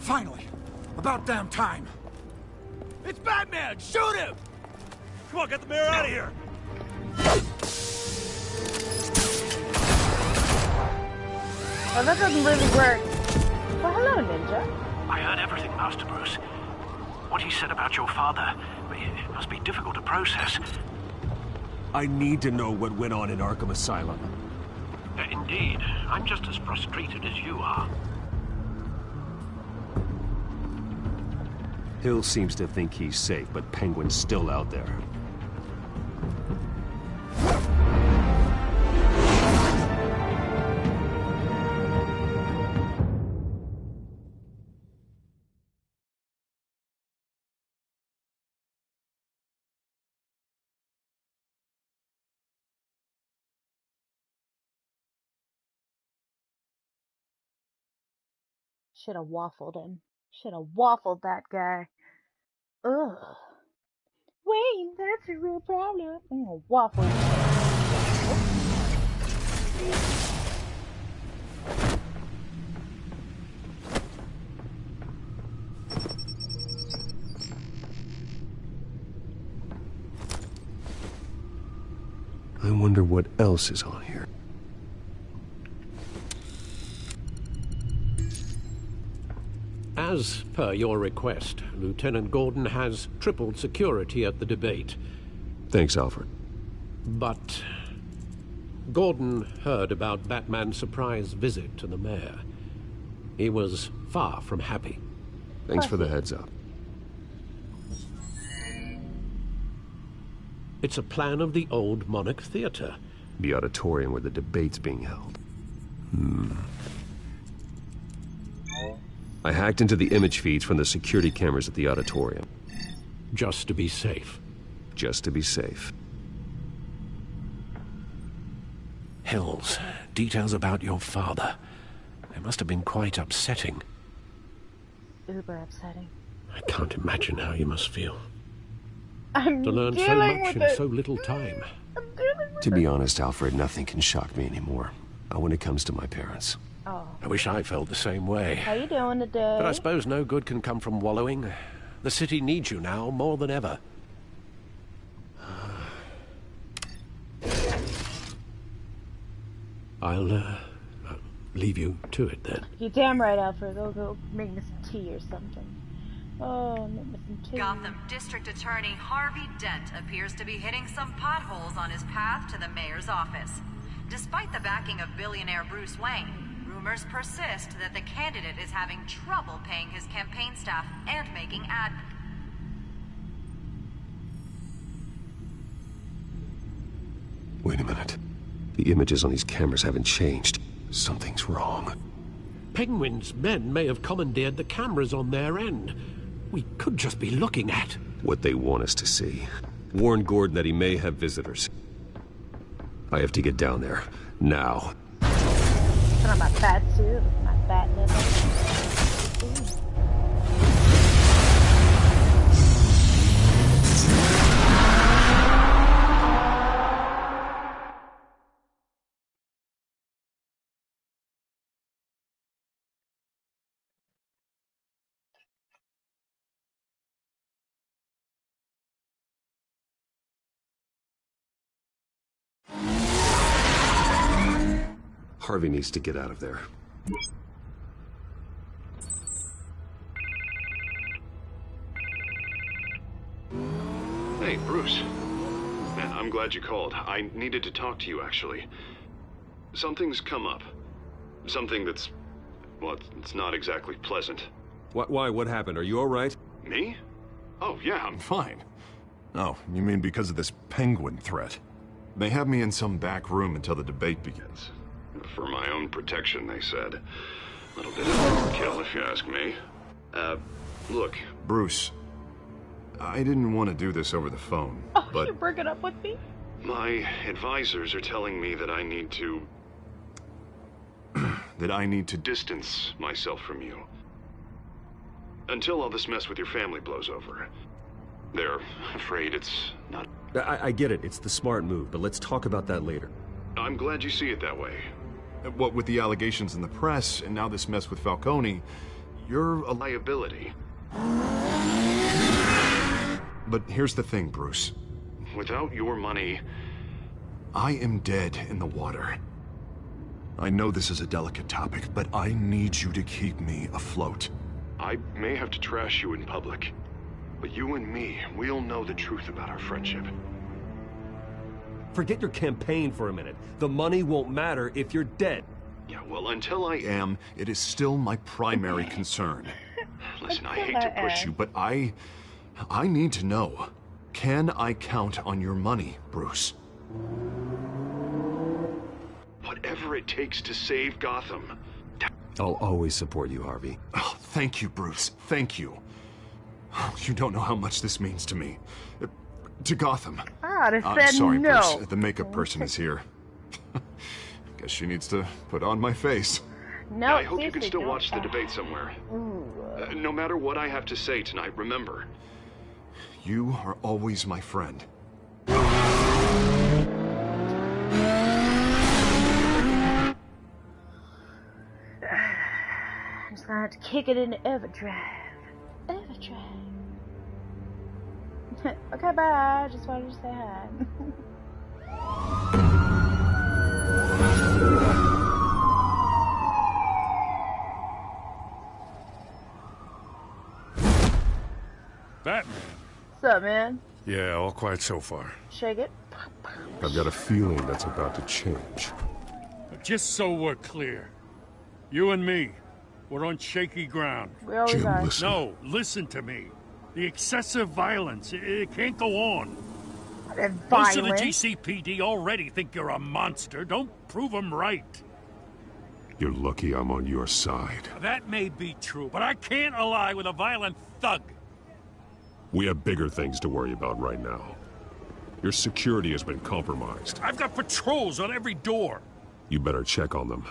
Finally. About damn time. It's Batman! Shoot him! Come on, get the mayor out of here! Oh, that doesn't really work. Well, hello, Ninja. I heard everything, Master Bruce. What he said about your father, it must be difficult to process. I need to know what went on in Arkham Asylum. Indeed. I'm just as frustrated as you are. Hill seems to think he's safe, but Penguin's still out there. Should have waffled him. Should have waffled that guy. Ugh. Wayne, that's a real problem. I'm gonna waffle you. I wonder what else is on here. As per your request, Lieutenant Gordon has tripled security at the debate. Thanks, Alfred. But Gordon heard about Batman's surprise visit to the mayor. He was far from happy. Thanks for the heads up. It's a plan of the old Monarch Theater. The auditorium where the debate's being held. I hacked into the image feeds from the security cameras at the auditorium. Just to be safe. Just to be safe. Hills, details about your father. They must have been quite upsetting. Uber upsetting. I can't imagine how you must feel. I'm to learn so much in so little time. To be honest, Alfred, nothing can shock me anymore. Not when it comes to my parents. Oh. I wish I felt the same way. How you doing today? But I suppose no good can come from wallowing. The city needs you now more than ever. I'll leave you to it then. You damn right, Alfred. Go make me some tea or something. Oh, make me some tea. Gotham District Attorney Harvey Dent appears to be hitting some potholes on his path to the mayor's office. Despite the backing of billionaire Bruce Wayne, rumors persist that the candidate is having trouble paying his campaign staff and making ad... Wait a minute. The images on these cameras haven't changed. Something's wrong. Penguin's men may have commandeered the cameras on their end. We could just be looking at what they want us to see. Warn Gordon that he may have visitors. I have to get down there. Now. Put on my fat suit, my fat nipples. Harvey needs to get out of there. Hey, Bruce. Man, I'm glad you called. I needed to talk to you, actually. Something's come up. Something that's... well, it's not exactly pleasant. Why? What happened? Are you all right? Me? Oh, yeah, I'm fine. Oh, you mean because of this penguin threat? They have me in some back room until the debate begins. For my own protection, they said. A little bit of overkill, if you ask me. Look. Bruce, I didn't want to do this over the phone, but... You're breaking up with me? My advisors are telling me that I need to... that I need to distance myself from you. Until all this mess with your family blows over. They're afraid it's not... I get it. It's the smart move, but let's talk about that later. I'm glad you see it that way. What with the allegations in the press, and now this mess with Falcone, you're a liability. But here's the thing, Bruce. Without your money... I am dead in the water. I know this is a delicate topic, but I need you to keep me afloat. I may have to trash you in public, but you and me, we'll know the truth about our friendship. Forget your campaign for a minute. The money won't matter if you're dead. Yeah, well, until I am, it is still my primary concern. Listen, I hate to push you, but I need to know. Can I count on your money, Bruce? Whatever it takes to save Gotham. I'll always support you, Harvey. Oh, thank you, Bruce. Thank you. You don't know how much this means to me. To Gotham. I'm sorry, no. Bruce. The makeup person is here. Guess she needs to put on my face. No, I hope you can still watch the debate somewhere. No matter what I have to say tonight, remember. You are always my friend. I'm just gonna have to kick it into overdrive. Overdrive. Okay, bye. I just wanted to say hi. Batman. What's up, man? Yeah, all quiet so far. Shake it. I've got a feeling that's about to change. Just so we're clear, you and me, we're on shaky ground. We always Jim, are. listen. No, listen to me. The excessive violence, it can't go on. Most of the GCPD already think you're a monster. Don't prove them right. You're lucky I'm on your side. That may be true, but I can't ally with a violent thug. We have bigger things to worry about right now. Your security has been compromised. I've got patrols on every door. You better check on them.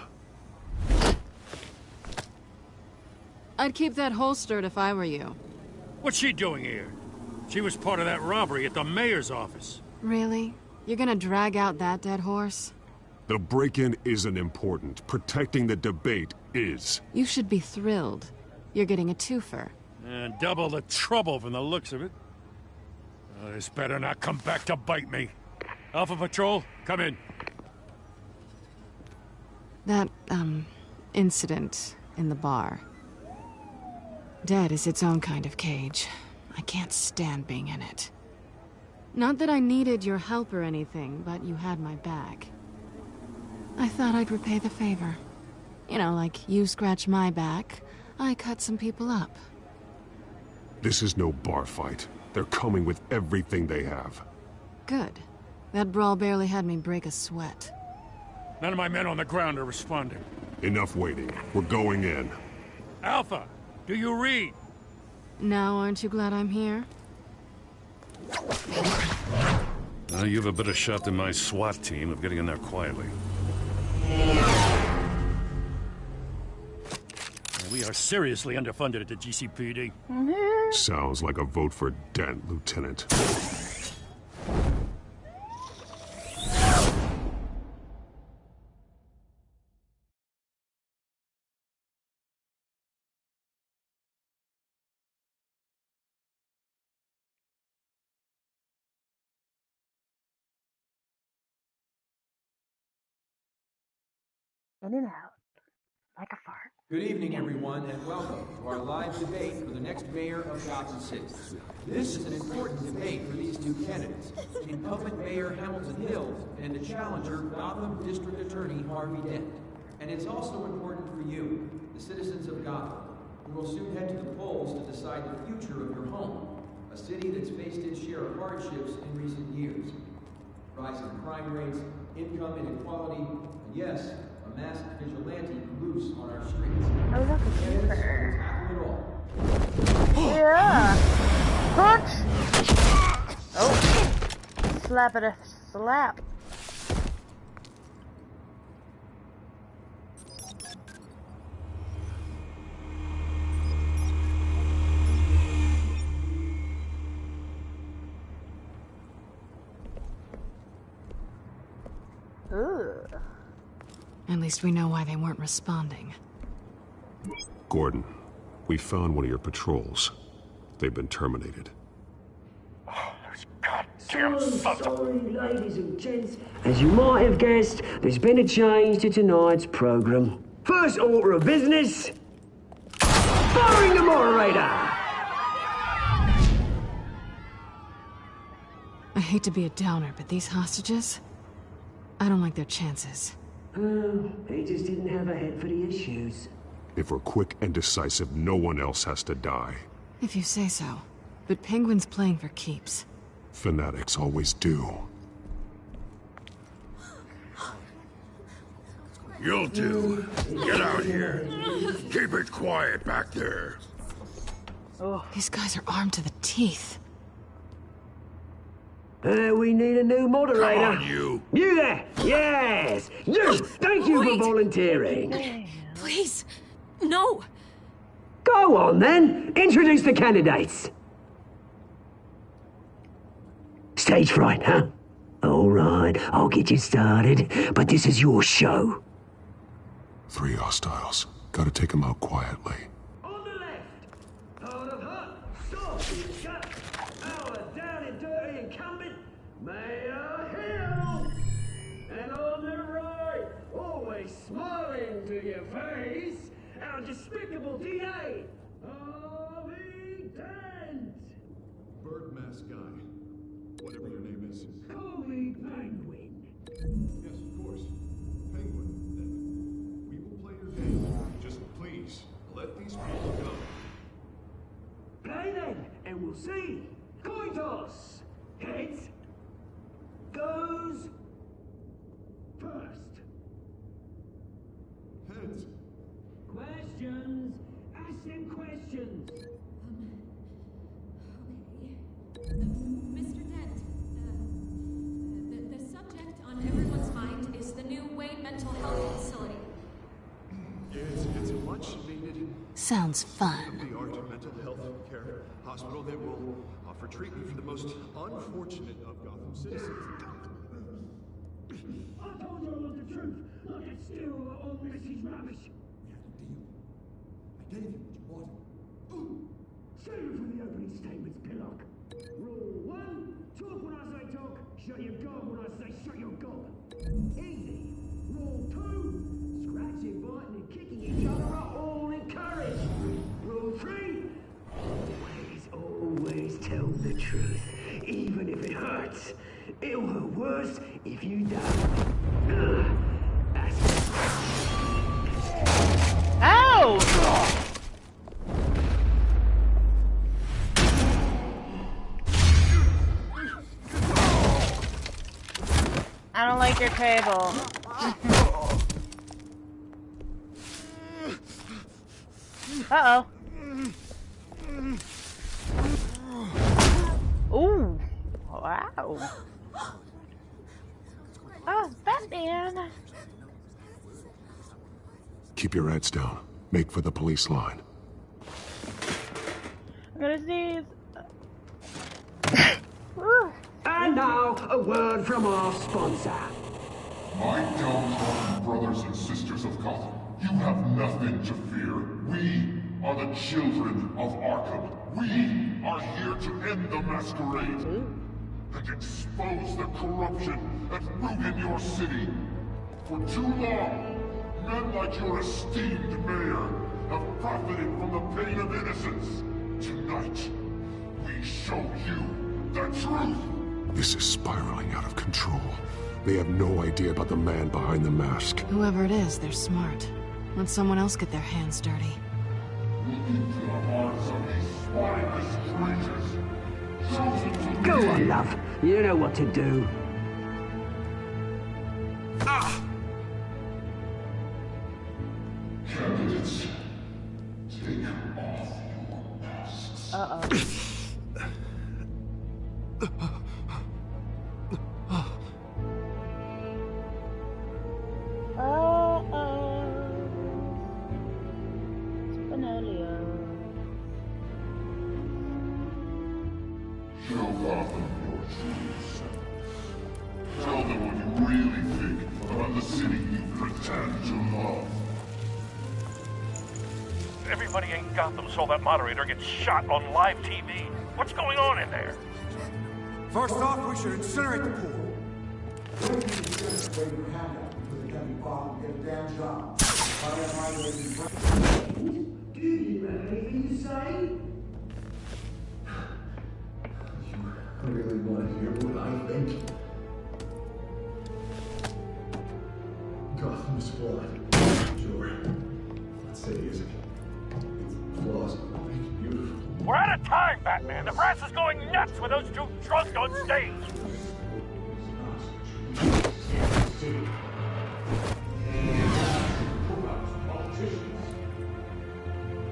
I'd keep that holstered if I were you. What's she doing here? She was part of that robbery at the mayor's office. Really? You're gonna drag out that dead horse? The break-in isn't important. Protecting the debate is. You should be thrilled. You're getting a twofer. And double the trouble from the looks of it. This better not come back to bite me. Alpha Patrol, come in. That, incident in the bar. Dead is its own kind of cage. I can't stand being in it. Not that I needed your help or anything, but you had my back. I thought I'd repay the favor. You know, like you scratch my back, I cut some people up. This is no bar fight. They're coming with everything they have. Good. That brawl barely had me break a sweat. None of my men on the ground are responding. Enough waiting. We're going in. Alpha, do you read? Now, aren't you glad I'm here? Now you have a better shot than my SWAT team of getting in there quietly. We are seriously underfunded at the GCPD. Sounds like a vote for Dent, Lieutenant. In and out, like a fart. Good evening, everyone, and welcome to our live debate for the next mayor of Gotham City. This is an important debate for these two candidates, incumbent Mayor Hamilton Hill and the challenger, Gotham District Attorney Harvey Dent. And it's also important for you, the citizens of Gotham, who will soon head to the polls to decide the future of your home, a city that's faced its share of hardships in recent years. Rising crime rates, income inequality, and yes, a masked vigilante loose on our streets. Oh, look, a keeper. Yeah. Punch! Oh. Slap it a slap. Ugh. At least we know why they weren't responding. Gordon, we found one of your patrols. They've been terminated. Damn sorry, ladies and gents. As you might have guessed, there's been a change to tonight's program. First order of business, firing the moderator! I hate to be a downer, but these hostages, I don't like their chances. He just didn't have a head for the issues. If we're quick and decisive, no one else has to die. If you say so. But Penguin's playing for keeps. Fanatics always do. You'll do. Get out here. Keep it quiet back there. Oh. These guys are armed to the teeth. We need a new moderator. Come on, you. You there! Yes! You! Thank you for volunteering. Please, no. Go on, then. Introduce the candidates. Stage fright, huh? All right, I'll get you started, but this is your show. 3 hostiles. Gotta take them out quietly. On the left, hard of heart, soft and gut, our down and dirty incumbent, Mayor Hill. And on the right, always smiling to your face, our despicable DA, Harvey Dent. Bird mask guy. Whatever your name is. Call me Penguin. Yes, of course. Penguin, then. We will play your game. Just please, let these people go. Play then, and we'll see. Coin toss. Heads goes first. Heads. Questions. Ask them questions. Mr. Dent, the subject on everyone's mind is the new Wayne Mental Health Facility. It's a much needed Sounds fun. state-of-the-art mental health care hospital that will offer treatment for the most unfortunate of Gotham citizens. I told you I was the truth. This is rubbish. I gave you what you wanted. Save it for the opening statements, Pillock. Rule 1, talk when I say talk, shut your gob when I say shut your gob. Easy. Rule 2, scratching, biting and kicking each other are all encouraged. Rule 3, always tell the truth, even if it hurts. It'll hurt worse if you don't. Ow! I don't like your table. Uh-oh. Ooh. Wow. Oh, Batman. Keep your heads down. Make for the police line. I'm gonna sneeze. And now, a word from our sponsor. My downtrodden brothers and sisters of Gotham, you have nothing to fear. We are the children of Arkham. We are here to end the masquerade and expose the corruption that ruined your city. For too long, men like your esteemed mayor have profited from the pain of innocence. Tonight, we show you the truth. This is spiraling out of control. They have no idea about the man behind the mask. Whoever it is, they're smart. Let someone else get their hands dirty. Look into the hearts of these spineless creatures. Chosen to Go be. on, love. You know what to do. Candidates, take off your masks. Uh-oh. Show Gotham your true self. Tell them what you really think about the city you pretend to love. Everybody in Gotham saw that moderator get shot on live TV. What's going on in there? First off, we should incinerate the pool. Do you have anything to say? I really want to hear what I think. Gotham's flawed. Sure. That city isn't. Its flaws make it beautiful. We're out of time, Batman. The press is going nuts with those two drunks on stage.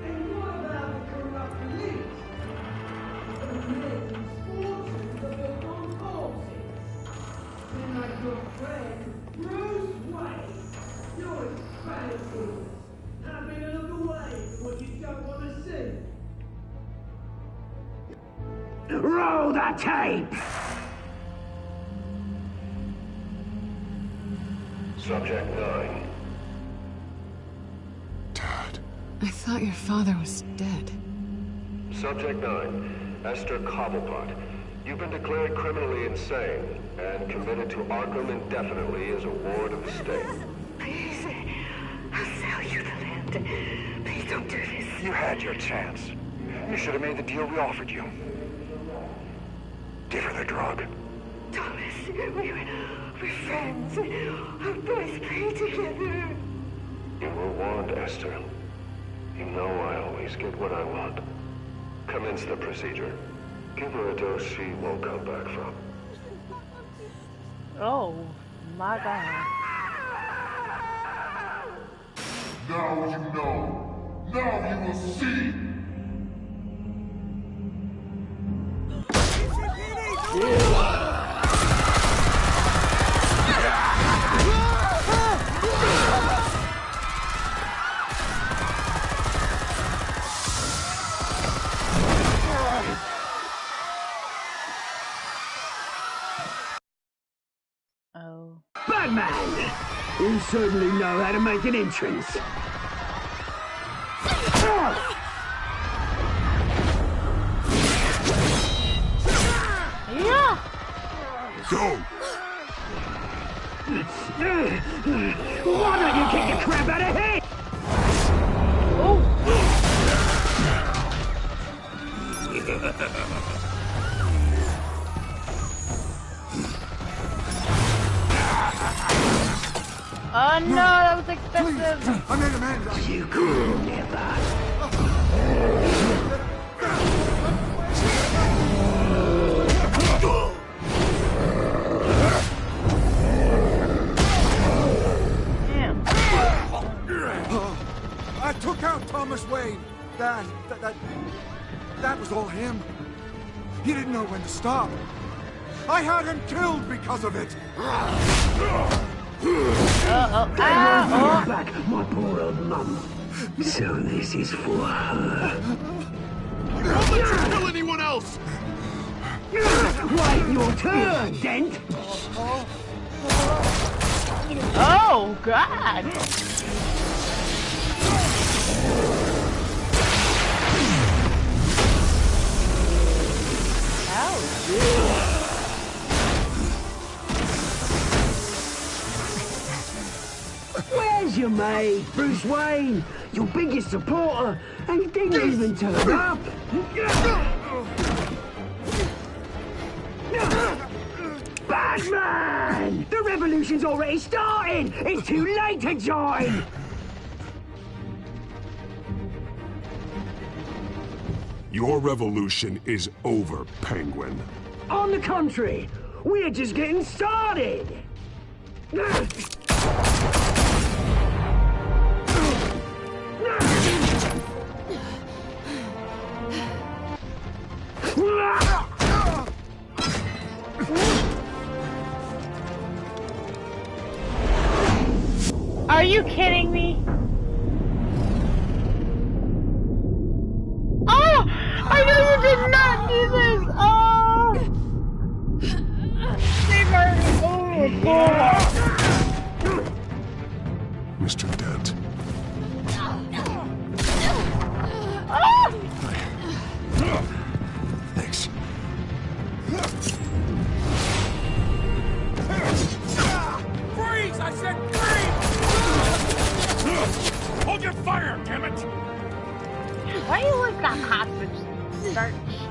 And what about the corrupt elite? The men's fortunes of their own causes? And like your friend, Bruce Wayne, you're incredible. Having a look away from what you don't want to see. Roll the tape! Subject 9. I thought your father was dead. Subject 9. Esther Cobblepot. You've been declared criminally insane and committed to Arkham indefinitely as a ward of the state. Please, I'll sell you the land. Please don't do this. You had your chance. You should have made the deal we offered you. Give her the drug. Thomas, we're friends. Our boys play together. You were warned, Esther. You know I always get what I want. Commence the procedure. Give her a dose she won't come back from. Oh, my God. Now you know. Now you will see. Oh. Batman! You certainly know how to make an entrance. Yeah! Go! Why don't you kick the crap out of him? Oh no, that was expensive. Please, I made Amanda. You could never. I took out Thomas Wayne. That was all him. He didn't know when to stop. I had him killed because of it. Back, my poor old mum. So this is for her. Don't let you kill anyone else! Wait your turn, Dent! Oh, God! Where's your mate, Bruce Wayne? Your biggest supporter, and he didn't even turn up. Batman! The revolution's already started! It's too late to join! Your revolution is over, Penguin. On the contrary, we're just getting started! Are you kidding me? Oh! I know you did not do this! Oh! They hurt. Oh, God. Mr. Dent. Oh! Thanks. Freeze! I said freeze! Hold your fire, damn it! Why you always got hostage start shit?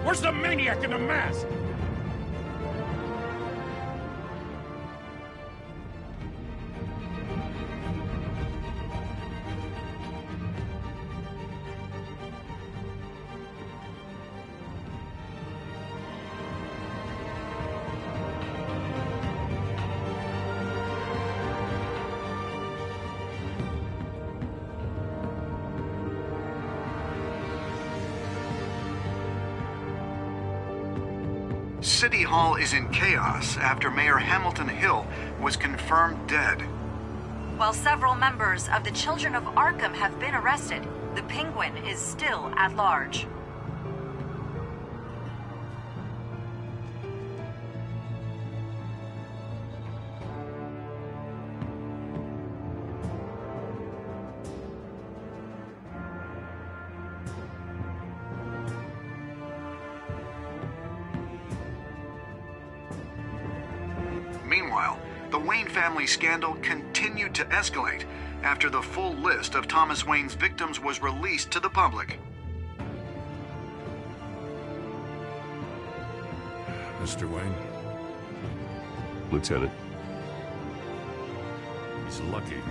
Where's the maniac in the mask? City Hall is in chaos after Mayor Hamilton Hill was confirmed dead. While several members of the Children of Arkham have been arrested, the Penguin is still at large. Meanwhile, the Wayne family scandal continued to escalate after the full list of Thomas Wayne's victims was released to the public. Mr. Wayne? Lieutenant. He's lucky.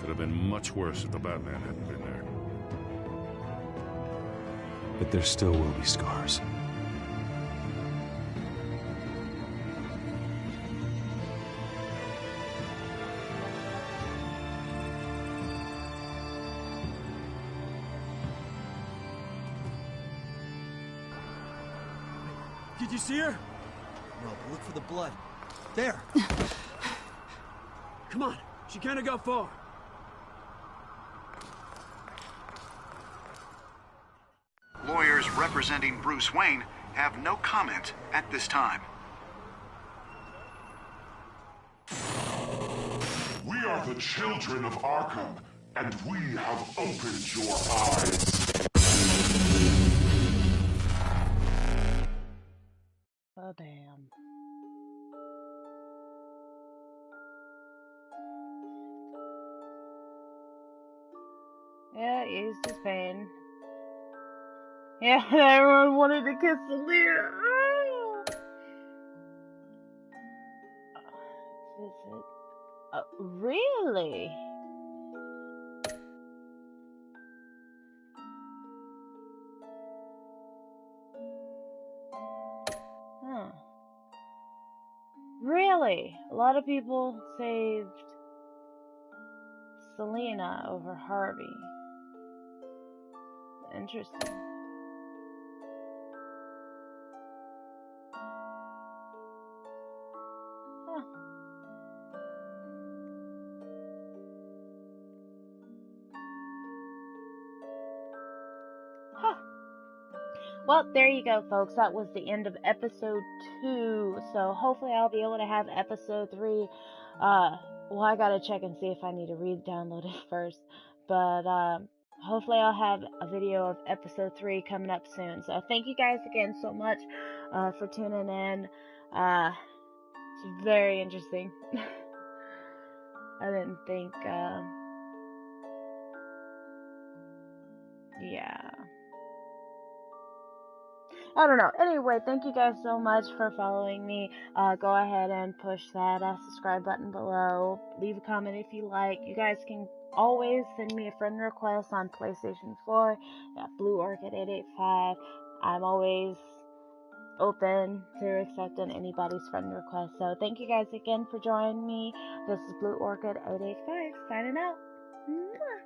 Could have been much worse if the Batman hadn't been there. But there still will be scars. Did you see her? No, but look for the blood. There. Come on, she can't have got far. Lawyers representing Bruce Wayne have no comment at this time. We are the children of Arkham, and we have opened your eyes. Oh, damn. Yeah, eased his pain. Yeah, everyone wanted to kiss Selena. Visit. Really? Huh. Really? A lot of people saved Selena over Harvey. Interesting. Huh. Huh. Well, there you go, folks. That was the end of episode 2. So hopefully I'll be able to have episode 3. Well, I gotta check and see if I need to re-download it first. But hopefully I'll have a video of episode 3 coming up soon. So thank you guys again so much for tuning in. It's very interesting. I didn't think, yeah. I don't know. Anyway, thank you guys so much for following me. Go ahead and push that subscribe button below. Leave a comment if you like. You guys can always send me a friend request on PlayStation 4 at BlueOrchid885. I'm always open to accepting anybody's friend request. So thank you guys again for joining me. This is BlueOrchid885 signing out. Mwah.